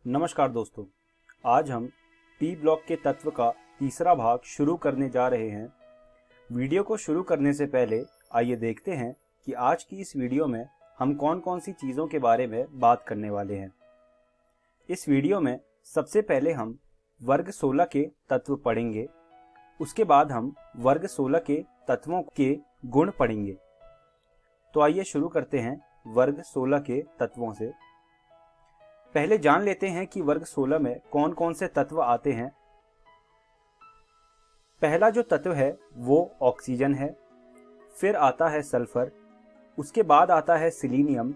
नमस्कार दोस्तों, आज हम पी ब्लॉक के तत्व का तीसरा भाग शुरू करने जा रहे हैं। वीडियो को शुरू करने से पहले आइए देखते हैं कि आज की इस वीडियो में हम कौन कौन सी चीज़ों के बारे में बात करने वाले हैं। इस वीडियो में सबसे पहले हम वर्ग 16 के तत्व पढ़ेंगे। उसके बाद हम वर्ग 16 के तत्वों के गुण पढ़ेंगे। तो आइए शुरू करते हैं वर्ग 16 के तत्वों से। पहले जान लेते हैं कि वर्ग 16 में कौन कौन से तत्व आते हैं। पहला जो तत्व है वो ऑक्सीजन है, फिर आता है सल्फर, उसके बाद आता है सिलीनियम,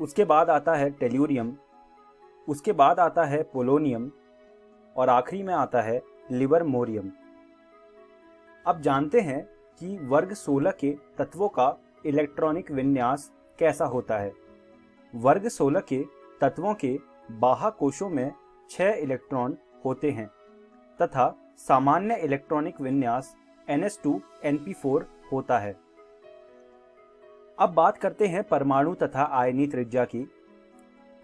उसके बाद आता है टेल्यूरियम, उसके बाद आता है पोलोनियम और आखिरी में आता है लिवरमोरियम। अब जानते हैं कि वर्ग 16 के तत्वों का इलेक्ट्रॉनिक विन्यास कैसा होता है। वर्ग 16 के तत्वों के बाह्य कोशों में 6 इलेक्ट्रॉन होते हैं तथा सामान्य इलेक्ट्रॉनिक विन्यास NS2 होता है। अब बात करते हैं परमाणु तथा आयनी त्रिज्या की।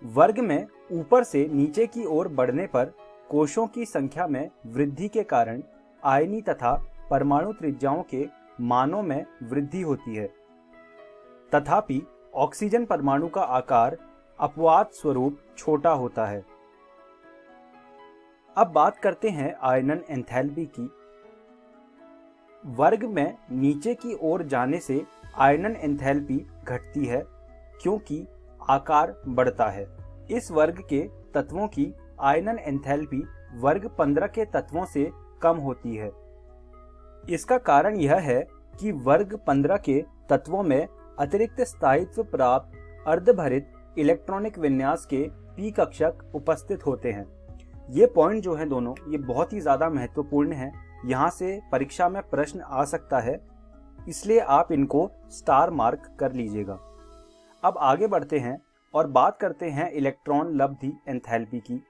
वर्ग में ऊपर से नीचे की ओर बढ़ने पर कोशों की संख्या में वृद्धि के कारण आयनी तथा परमाणु त्रिज्याओं के मानों में वृद्धि होती है। तथापि ऑक्सीजन परमाणु का आकार अपवाद स्वरूप छोटा होता है। अब बात करते हैं आयनन एंथैल्पी की। वर्ग में नीचे की ओर जाने से आयनन एंथैल्पी घटती है क्योंकि आकार बढ़ता है। इस वर्ग के तत्वों की आयनन एंथैल्पी वर्ग 15 के तत्वों से कम होती है। इसका कारण यह है कि वर्ग 15 के तत्वों में अतिरिक्त स्थायित्व प्राप्त अर्धभरित इलेक्ट्रॉनिक विन्यास के पी कक्षक उपस्थित होते हैं। ये पॉइंट जो है दोनों, ये बहुत ही ज़्यादा महत्वपूर्ण है। यहाँ से परीक्षा में प्रश्न आ सकता है, इसलिए आप इनको स्टार मार्क कर लीजिएगा। अब आगे बढ़ते हैं और बात करते हैं इलेक्ट्रॉन लब्धि एंथैल्पी की।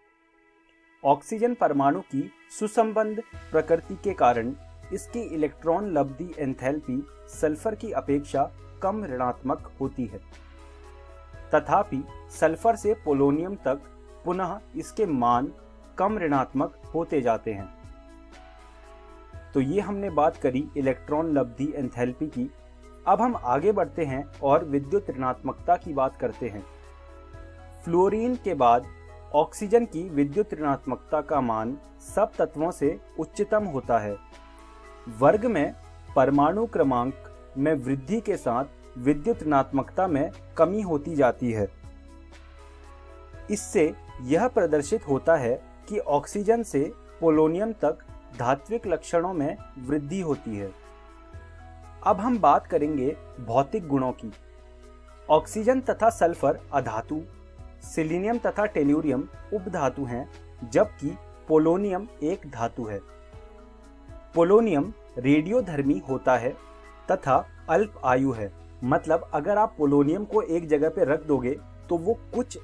ऑक्सीजन परमाणु की सुसंबद्ध प्रकृति के कारण इसकी इलेक्ट्रॉन लब्धि एंथैल्पी सल्फर की अपेक्षा कम ऋणात्मक होती है। तथापि सल्फर से पोलोनियम तक पुनः इसके मान कम ऋणात्मक होते जाते हैं। तो ये हमने बात करी इलेक्ट्रॉन लब्धि एंथैल्पी की। अब हम आगे बढ़ते हैं और विद्युत ऋणात्मकता की बात करते हैं। फ्लोरीन के बाद ऑक्सीजन की विद्युत ऋणात्मकता का मान सब तत्वों से उच्चतम होता है। वर्ग में परमाणु क्रमांक में वृद्धि के साथ विद्युत ऋणात्मकता में कमी होती जाती है। इससे यह प्रदर्शित होता है कि ऑक्सीजन से पोलोनियम तक धात्विक लक्षणों में वृद्धि होती है। अब हम बात करेंगे भौतिक गुणों की। ऑक्सीजन तथा सल्फर अधातु, सिलीनियम तथा टेल्यूरियम उपधातु हैं, जबकि पोलोनियम एक धातु है। पोलोनियम रेडियोधर्मी होता है तथा अल्प आयु है। मतलब अगर आप पोलोनियम को एक जगह पे रख दोगे तो वो कुछ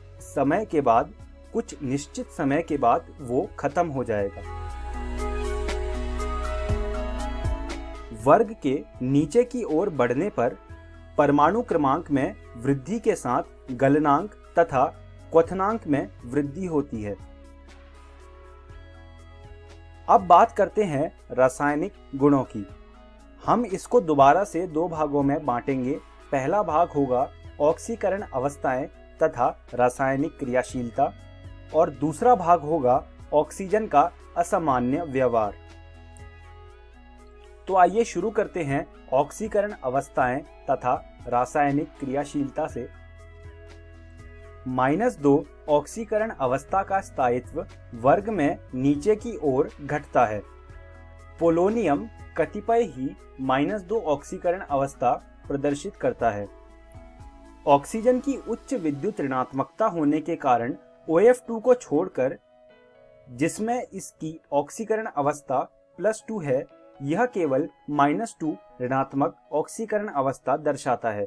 निश्चित समय के बाद वो खत्म हो जाएगा। वर्ग के नीचे की ओर बढ़ने पर परमाणु क्रमांक में वृद्धि के साथ गलनांक तथा क्वथनांक में वृद्धि होती है। अब बात करते हैं रासायनिक गुणों की। हम इसको दोबारा से दो भागों में बांटेंगे। पहला भाग होगा ऑक्सीकरण अवस्थाएं तथा रासायनिक क्रियाशीलता और दूसरा भाग होगा ऑक्सीजन का असामान्य व्यवहार। तो आइए शुरू करते हैं ऑक्सीकरण अवस्थाएं तथा रासायनिक क्रियाशीलता से। -2 ऑक्सीकरण अवस्था का स्थायित्व वर्ग में नीचे की ओर घटता है। पोलोनियम कतिपय ही -2 ऑक्सीकरण अवस्था प्रदर्शित करता है। ऑक्सीजन की उच्च विद्युत ऋणात्मकता होने के कारण OF2 को छोड़कर, जिसमें इसकी ऑक्सीकरण अवस्था +2 है, यह केवल -2 ऋणात्मक ऑक्सीकरण अवस्था दर्शाता है।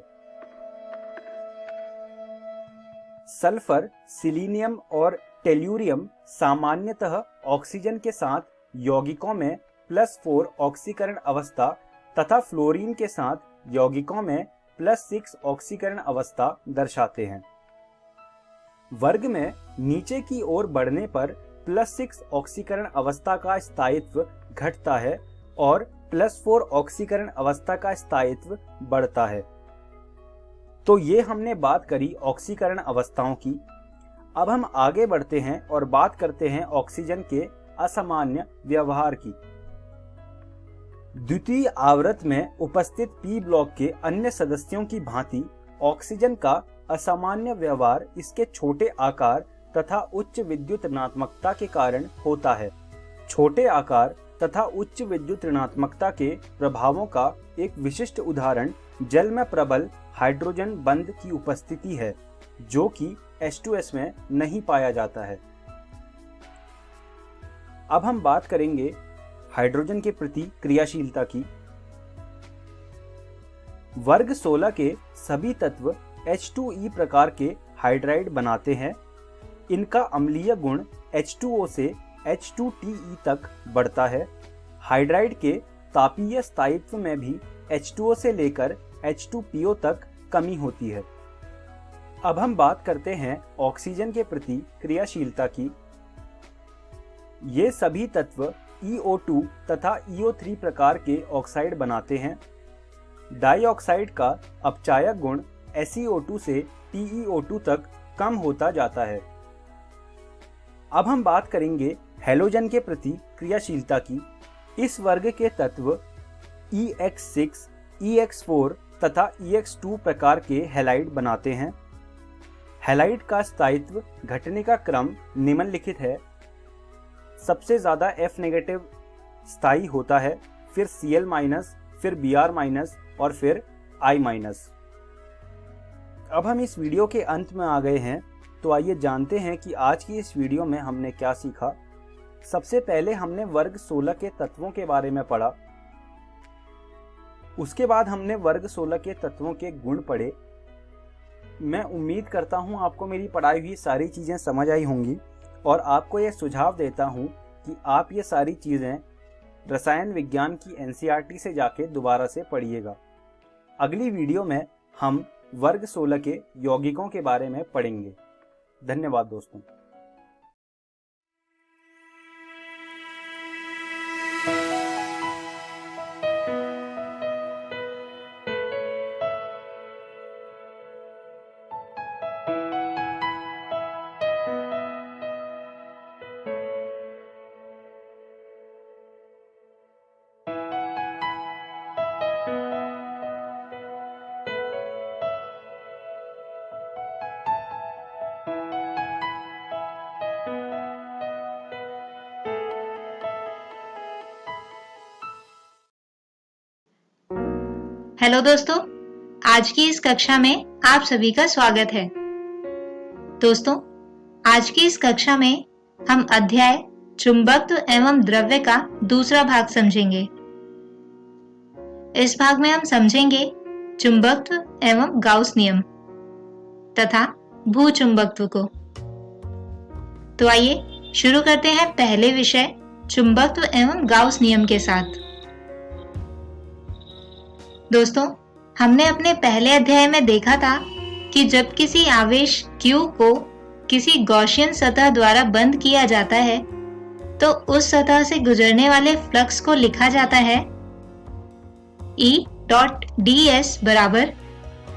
सल्फर, सिलीनियम और टेल्यूरियम सामान्यतः ऑक्सीजन के साथ यौगिकों में +4 ऑक्सीकरण अवस्था तथा फ्लोरीन के साथ यौगिकों में +6 ऑक्सीकरण अवस्था दर्शाते हैं। वर्ग में नीचे की ओर बढ़ने पर +6 ऑक्सीकरण अवस्था का स्थायित्व घटता है और +4 ऑक्सीकरण अवस्था का स्थायित्व बढ़ता है। तो ये हमने बात करी ऑक्सीकरण अवस्थाओं की। अब हम आगे बढ़ते हैं और बात करते हैं ऑक्सीजन के असामान्य व्यवहार की। द्वितीय आवृत्त में उपस्थित पी ब्लॉक के अन्य सदस्यों की भांति ऑक्सीजन का असामान्य व्यवहार इसके छोटे आकार तथा उच्च विद्युत ऋणात्मकता के कारण होता है। छोटे आकार तथा उच्च विद्युत ऋणात्मकता के प्रभावों का एक विशिष्ट उदाहरण जल में प्रबल हाइड्रोजन बंध की उपस्थिति है, जो कि H2S में नहीं पाया जाता है। अब हम बात करेंगे हाइड्रोजन के प्रति क्रियाशीलता की। वर्ग 16 के सभी तत्व H2E प्रकार के हाइड्राइड बनाते हैं। इनका अम्लीय गुण H2O से H2TE तक बढ़ता है। हाइड्राइड के तापीय स्थायित्व में भी H2O से लेकर H2PO तक कमी होती है। अब हम बात करते हैं ऑक्सीजन के प्रति क्रियाशीलता की। ये सभी तत्व EO2 तथा EO3 प्रकार के ऑक्साइड बनाते हैं। डाइऑक्साइड का अपचायक गुण SeO2 से TeO2 तक कम होता जाता है। अब हम बात करेंगे हैलोजन के प्रति क्रियाशीलता की। इस वर्ग के तत्व EX6, EX4 तथा EX2 प्रकार के हैलाइड बनाते हैं। हैलाइड का स्थायित्व घटने का क्रम निम्नलिखित है। सबसे ज्यादा F नेगेटिव स्थायी होता है, फिर Cl-, फिर Br- और फिर I-। अब हम इस वीडियो के अंत में आ गए हैं, तो आइए जानते हैं कि आज की इस वीडियो में हमने क्या सीखा। सबसे पहले हमने वर्ग 16 के तत्वों के बारे में पढ़ा। उसके बाद हमने वर्ग 16 के तत्वों के गुण पढ़े। मैं उम्मीद करता हूं आपको मेरी पढ़ाई हुई सारी चीज़ें समझ आई होंगी और आपको यह सुझाव देता हूं कि आप ये सारी चीज़ें रसायन विज्ञान की NCERT से जाके दोबारा से पढ़िएगा। अगली वीडियो में हम वर्ग 16 के यौगिकों के बारे में पढ़ेंगे। धन्यवाद दोस्तों। हेलो दोस्तों, आज की इस कक्षा में आप सभी का स्वागत है। दोस्तों, आज की इस कक्षा में हम अध्याय चुंबकत्व एवं द्रव्य का दूसरा भाग समझेंगे। इस भाग में हम समझेंगे चुंबकत्व एवं गाउस नियम तथा भूचुंबकत्व को। तो आइए शुरू करते हैं पहले विषय चुंबकत्व एवं गाउस नियम के साथ। दोस्तों, हमने अपने पहले अध्याय में देखा था कि जब किसी आवेश Q को किसी गॉसियन सतह द्वारा बंद किया जाता है तो उस सतह से गुजरने वाले फ्लक्स को लिखा जाता है E.ds बराबर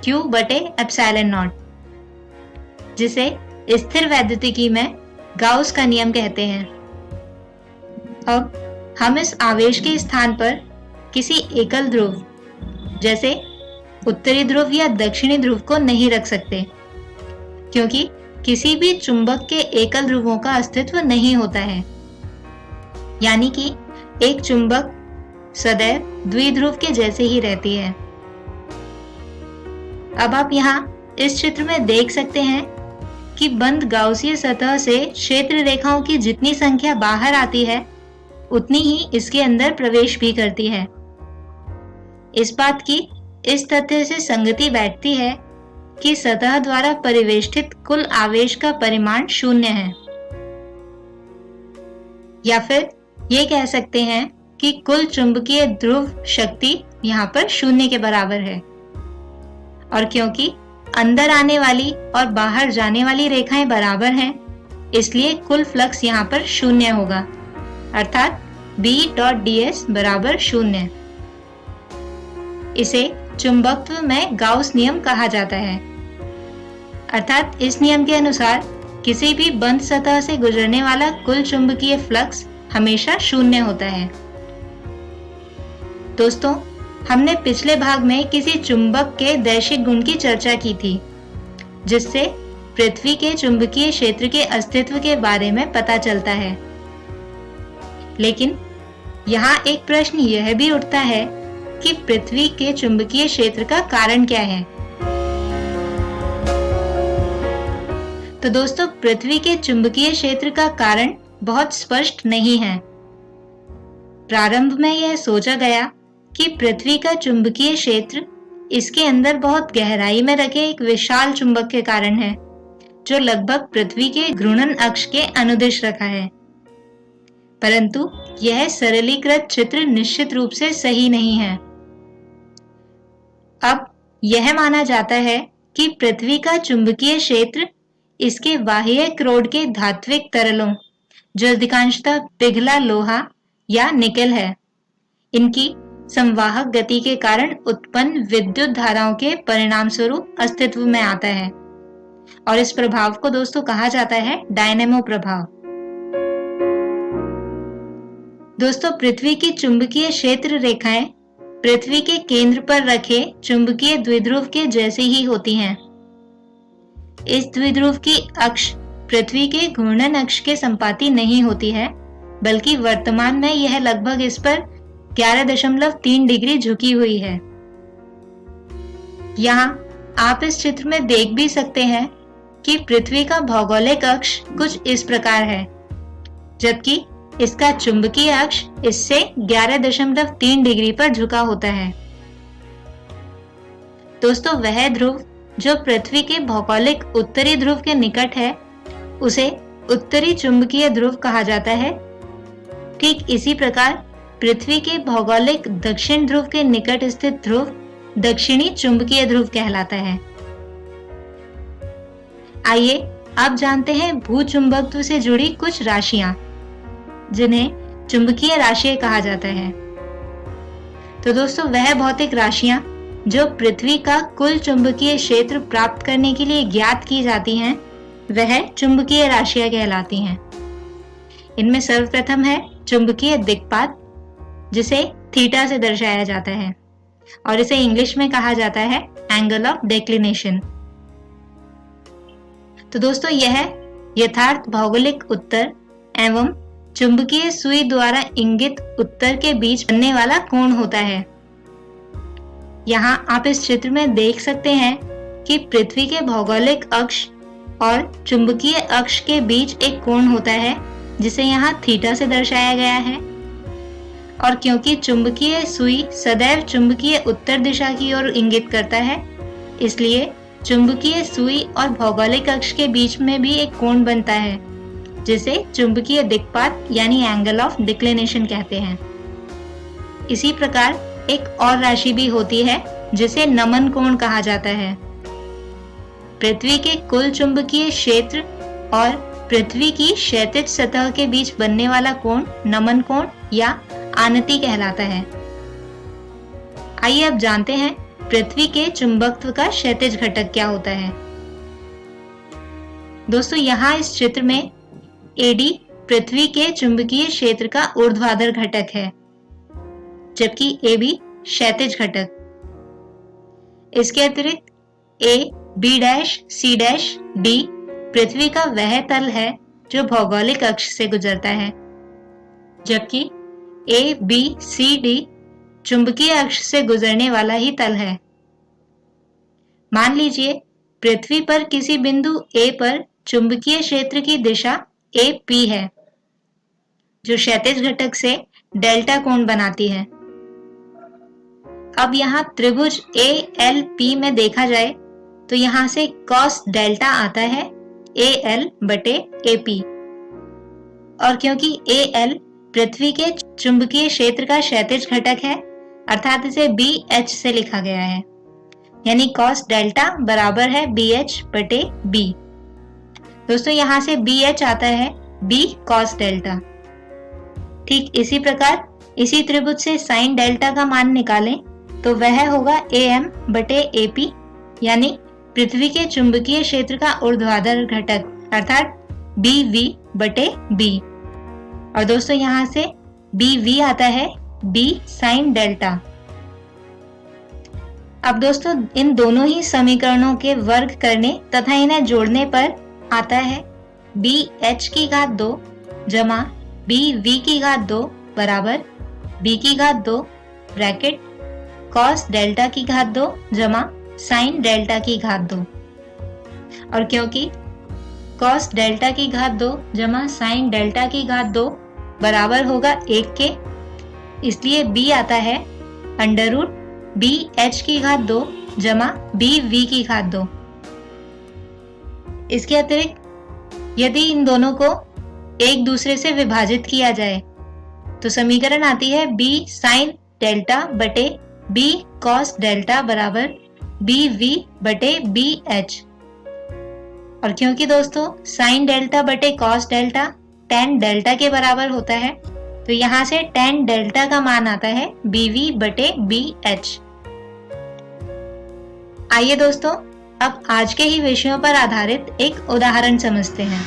Q/ε0, जिसे स्थिर वैद्युतिकी में गाउस का नियम कहते हैं। अब हम इस आवेश के स्थान पर किसी एकल ध्रुव जैसे उत्तरी ध्रुव या दक्षिणी ध्रुव को नहीं रख सकते, क्योंकि किसी भी चुंबक के एकल ध्रुवों का अस्तित्व नहीं होता है। यानी कि एक चुंबक सदैव द्विध्रुव के जैसे ही रहती है। अब आप यहाँ इस चित्र में देख सकते हैं कि बंद गाउसीय सतह से क्षेत्र रेखाओं की जितनी संख्या बाहर आती है उतनी ही इसके अंदर प्रवेश भी करती है। इस बात की इस तथ्य से संगति बैठती है कि सतह द्वारा परिवेष्टित कुल आवेश का परिमाण शून्य है, या फिर ये कह सकते हैं कि कुल चुंबकीय ध्रुव शक्ति यहाँ पर शून्य के बराबर है। और क्योंकि अंदर आने वाली और बाहर जाने वाली रेखाएं बराबर हैं, इसलिए कुल फ्लक्स यहाँ पर शून्य होगा, अर्थात B.ds बराबर शून्य। इसे चुंबकत्व में गाउस नियम कहा जाता है। अर्थात इस नियम के अनुसार किसी भी बंद सतह से गुजरने वाला कुल चुंबकीय फ्लक्स हमेशा शून्य होता है। दोस्तों, हमने पिछले भाग में किसी चुंबक के दैशिक गुण की चर्चा की थी, जिससे पृथ्वी के चुंबकीय क्षेत्र के अस्तित्व के बारे में पता चलता है। लेकिन यहाँ एक प्रश्न यह भी उठता है कि पृथ्वी के चुंबकीय क्षेत्र का कारण क्या है। तो दोस्तों, पृथ्वी के चुंबकीय क्षेत्र का कारण बहुत स्पष्ट नहीं है। प्रारंभ में यह सोचा गया कि पृथ्वी का चुंबकीय क्षेत्र इसके अंदर बहुत गहराई में रखे एक विशाल चुंबक के कारण है, जो लगभग पृथ्वी के घूर्णन अक्ष के अनुदिश रखा है। परंतु यह सरलीकृत चित्र निश्चित रूप से सही नहीं है। अब यह माना जाता है कि पृथ्वी का चुंबकीय क्षेत्र इसके बाह्य क्रोड के धात्विक तरलों, जो अधिकांशतः पिघला लोहा या निकेल है, इनकी संवाहक गति के कारण उत्पन्न विद्युत धाराओं के परिणाम स्वरूप अस्तित्व में आता है। और इस प्रभाव को दोस्तों कहा जाता है डायनेमो प्रभाव। दोस्तों, पृथ्वी की चुंबकीय क्षेत्र रेखाएं पृथ्वी के केंद्र पर रखे चुंबकीय द्विध्रुव के जैसे ही होती हैं। इस द्विध्रुव की अक्ष पृथ्वी के घूर्णन अक्ष के संपाती नहीं होती है, बल्कि वर्तमान में यह लगभग इस पर 11.3 डिग्री झुकी हुई है। यहाँ आप इस चित्र में देख भी सकते हैं कि पृथ्वी का भौगोलिक अक्ष कुछ इस प्रकार है, जबकि इसका चुंबकीय अक्ष इससे 11.3 डिग्री पर झुका होता है। दोस्तों, वह ध्रुव जो पृथ्वी के भौगोलिक उत्तरी ध्रुव के निकट है, उसे उत्तरी चुंबकीय ध्रुव कहा जाता है। ठीक इसी प्रकार पृथ्वी के भौगोलिक दक्षिण ध्रुव के निकट स्थित ध्रुव दक्षिणी चुंबकीय ध्रुव कहलाता है। आइए अब जानते हैं भूचुंबकत्व से जुड़ी कुछ राशियां, जिन्हें चुंबकीय राशियां कहा जाता है। तो दोस्तों, वह भौतिक राशियां जो पृथ्वी का कुल चुंबकीय क्षेत्र प्राप्त करने के लिए ज्ञात की जाती हैं, वह चुंबकीय राशियां कहलाती हैं। इनमें सर्वप्रथम है चुंबकीय दिक्पात, जिसे थीटा से दर्शाया जाता है और इसे इंग्लिश में कहा जाता है एंगल ऑफ डिक्लिनेशन। तो दोस्तों, यह यथार्थ भौगोलिक उत्तर एवं चुंबकीय सुई द्वारा इंगित उत्तर के बीच बनने वाला कोण होता है। यहाँ आप इस चित्र में देख सकते हैं कि पृथ्वी के भौगोलिक अक्ष और चुंबकीय अक्ष के बीच एक कोण होता है जिसे यहाँ थीटा से दर्शाया गया है। और क्योंकि चुंबकीय सुई सदैव चुंबकीय उत्तर दिशा की ओर इंगित करता है, इसलिए चुंबकीय सुई और भौगोलिक अक्ष के बीच में भी एक कोण बनता है जिसे चुंबकीय दिक्पात यानी एंगल ऑफ डिक्लिनेशन कहते हैं। इसी प्रकार एक और राशि भी होती है जिसे नमन कोण कहा जाता है। पृथ्वी के कुल चुंबकीय क्षेत्र और पृथ्वी की क्षैतिज सतह के बीच बनने वाला कोण नमन कोण या आनति कहलाता है। आइए अब जानते हैं पृथ्वी के चुंबकत्व का क्षैतिज घटक क्या होता है। दोस्तों, यहाँ इस चित्र में एडी पृथ्वी के चुंबकीय क्षेत्र का ऊर्ध्वाधर घटक है, जबकि AB क्षैतिज घटक। इसके अतिरिक्त A, B', C', D पृथ्वी का वह तल है जो भौगोलिक अक्ष से गुजरता है, जबकि A, B, C, D चुंबकीय अक्ष से गुजरने वाला ही तल है। मान लीजिए पृथ्वी पर किसी बिंदु A पर चुंबकीय क्षेत्र की दिशा AP है, जो क्षैतिज घटक से डेल्टा कोण बनाती है। अब यहाँ त्रिभुज ALP में देखा जाए तो यहाँ से cos डेल्टा आता है AL बटे AP, और क्योंकि AL पृथ्वी के चुंबकीय क्षेत्र का क्षैतिज घटक है, अर्थात इसे BH से लिखा गया है, यानी cos डेल्टा बराबर है BH बटे B। दोस्तों, यहाँ से BH आता है B cos डेल्टा। ठीक इसी प्रकार इसी त्रिभुज से sin डेल्टा का मान निकालें तो वह होगा AM बटे AP, यानी पृथ्वी के चुंबकीय क्षेत्र का ऊर्ध्वाधर घटक अर्थात BV बटे B। और दोस्तों, यहाँ से BV आता है B sin डेल्टा। अब दोस्तों, इन दोनों ही समीकरणों के वर्ग करने तथा इन्हें जोड़ने पर आता है BH की घात 2 जमा BV की घात 2 बराबर B की घात 2 ब्रैकेट cos डेल्टा की घात 2 जमा sin डेल्टा की घात 2। और क्योंकि cos डेल्टा की घात 2 जमा sin डेल्टा की घात 2 बराबर होगा 1 के, इसलिए B आता है अंडर रूट BH की घात 2 जमा BV की घात 2। इसके अतिरिक्त यदि इन दोनों को एक दूसरे से विभाजित किया जाए तो समीकरण आती है B sin डेल्टा बटे B cos डेल्टा बराबर BV बटे BH। और क्योंकि दोस्तों sin डेल्टा बटे cos डेल्टा tan डेल्टा के बराबर होता है, तो यहाँ से tan डेल्टा का मान आता है BV बटे BH। आइए दोस्तों, अब आज के ही विषयों पर आधारित एक उदाहरण समझते हैं।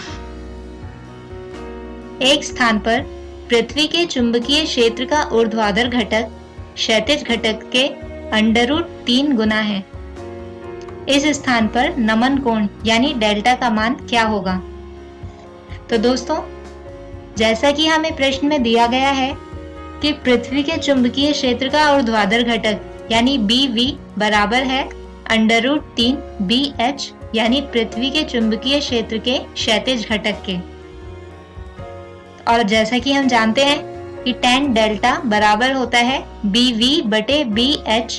एक स्थान पर पृथ्वी के चुंबकीय क्षेत्र का ऊर्ध्वाधर घटक क्षैतिज घटक के अंडर रूट 3 गुना है। इस स्थान पर नमन कोण यानी डेल्टा का मान क्या होगा? तो दोस्तों, जैसा कि हमें प्रश्न में दिया गया है कि पृथ्वी के चुंबकीय क्षेत्र का ऊर्ध्वाधर घटक यानी BV बराबर है अंडर रूट 3 BH यानी पृथ्वी के चुंबकीय क्षेत्र के क्षैतिज घटक के। और जैसा कि हम जानते हैं कि tan डेल्टा बराबर होता है BV बटे BH,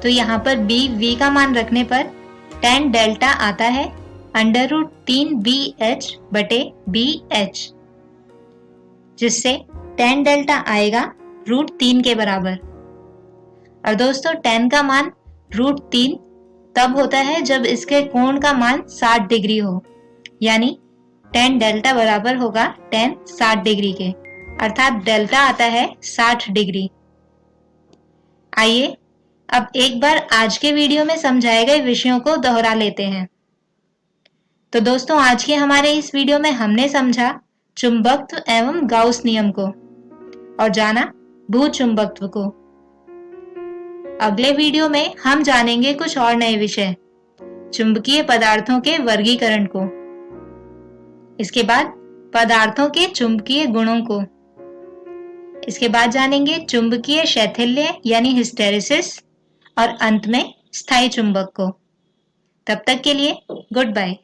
तो यहाँ पर BV का मान रखने पर tan डेल्टा आता है अंडर रूट 3 BH बटे BH, जिससे tan डेल्टा आएगा रूट 3 के बराबर। और दोस्तों, tan का मान रूट 3 तब होता है जब इसके कोण का मान 60 डिग्री हो, यानी tan डेल्टा बराबर होगा tan 60 डिग्री के, अर्थात डेल्टा आता है 60 डिग्री। आइए अब एक बार आज के वीडियो में समझाए गए विषयों को दोहरा लेते हैं। तो दोस्तों, आज के हमारे इस वीडियो में हमने समझा चुंबकत्व एवं गाउस नियम को और जाना भूचुंबकत्व को। अगले वीडियो में हम जानेंगे कुछ और नए विषय, चुंबकीय पदार्थों के वर्गीकरण को, इसके बाद पदार्थों के चुंबकीय गुणों को, इसके बाद जानेंगे चुंबकीय शैथिल्य यानी हिस्टेरिसिस और अंत में स्थायी चुंबक को। तब तक के लिए गुड बाय।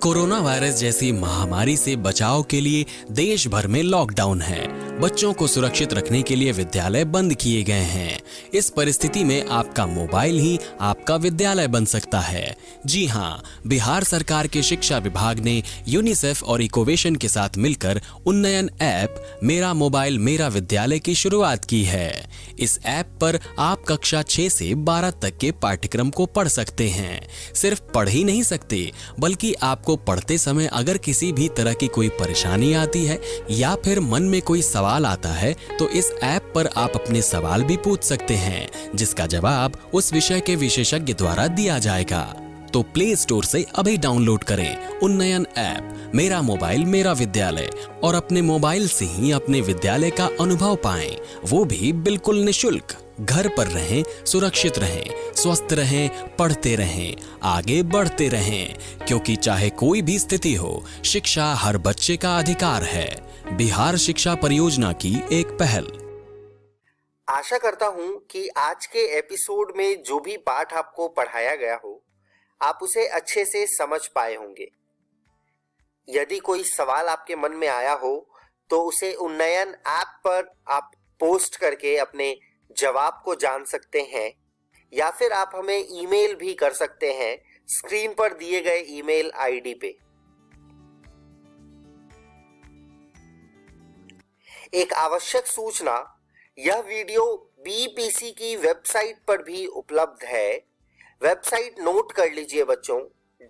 कोरोना वायरस जैसी महामारी से बचाव के लिए देश भर में लॉकडाउन है। बच्चों को सुरक्षित रखने के लिए विद्यालय बंद किए गए हैं। इस परिस्थिति में आपका मोबाइल ही आपका विद्यालय बन सकता है। जी हाँ, बिहार सरकार के शिक्षा विभाग ने यूनिसेफ और इकोवेशन के साथ मिलकर उन्नयन ऐप मेरा मोबाइल मेरा विद्यालय की शुरुआत की है। इस ऐप पर आप कक्षा 6 से 12 तक के पाठ्यक्रम को पढ़ सकते हैं। सिर्फ पढ़ ही नहीं सकते, बल्कि आपको पढ़ते समय अगर किसी भी तरह की कोई परेशानी आती है या फिर मन में कोई सवाल आता है तो इस ऐप पर आप अपने सवाल भी पूछ सकते हैं, जिसका जवाब उस विषय के विशेषज्ञ द्वारा दिया जाएगा। तो प्ले स्टोर से अभी डाउनलोड करें उन्नयन ऐप मेरा मोबाइल मेरा विद्यालय और अपने मोबाइल से ही अपने विद्यालय का अनुभव पाएं, वो भी बिल्कुल निशुल्क। घर पर रहें, सुरक्षित रहें, स्वस्थ रहें, पढ़ते रहें, आगे बढ़ते रहें, क्योंकि चाहे कोई भी स्थिति हो, शिक्षा हर बच्चे का अधिकार है। बिहार शिक्षा परियोजना की एक पहल। आशा करता हूं कि आज के एपिसोड में जो भी पाठ आपको पढ़ाया गया हो, आप उसे अच्छे से समझ पाए होंगे। यदि कोई सवाल आपके मन में आया हो तो उसे उन्नयन ऐप पर आप पोस्ट करके अपने जवाब को जान सकते हैं, या फिर आप हमें ईमेल भी कर सकते हैं स्क्रीन पर दिए गए ईमेल आईडी पे। एक आवश्यक सूचना, यह वीडियो बीपीसी की वेबसाइट पर भी उपलब्ध है। वेबसाइट नोट कर लीजिए बच्चों,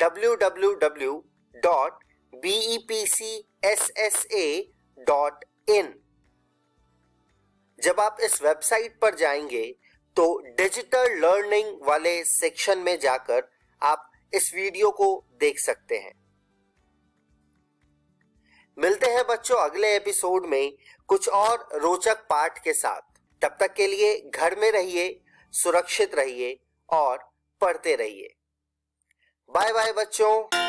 www.bepcssa.in। जब आप इस वेबसाइट पर जाएंगे तो डिजिटल लर्निंग वाले सेक्शन में जाकर आप इस वीडियो को देख सकते हैं। मिलते हैं बच्चों अगले एपिसोड में कुछ और रोचक पाठ के साथ। तब तक के लिए घर में रहिए, सुरक्षित रहिए और पढ़ते रहिए। बाय बाय बच्चों।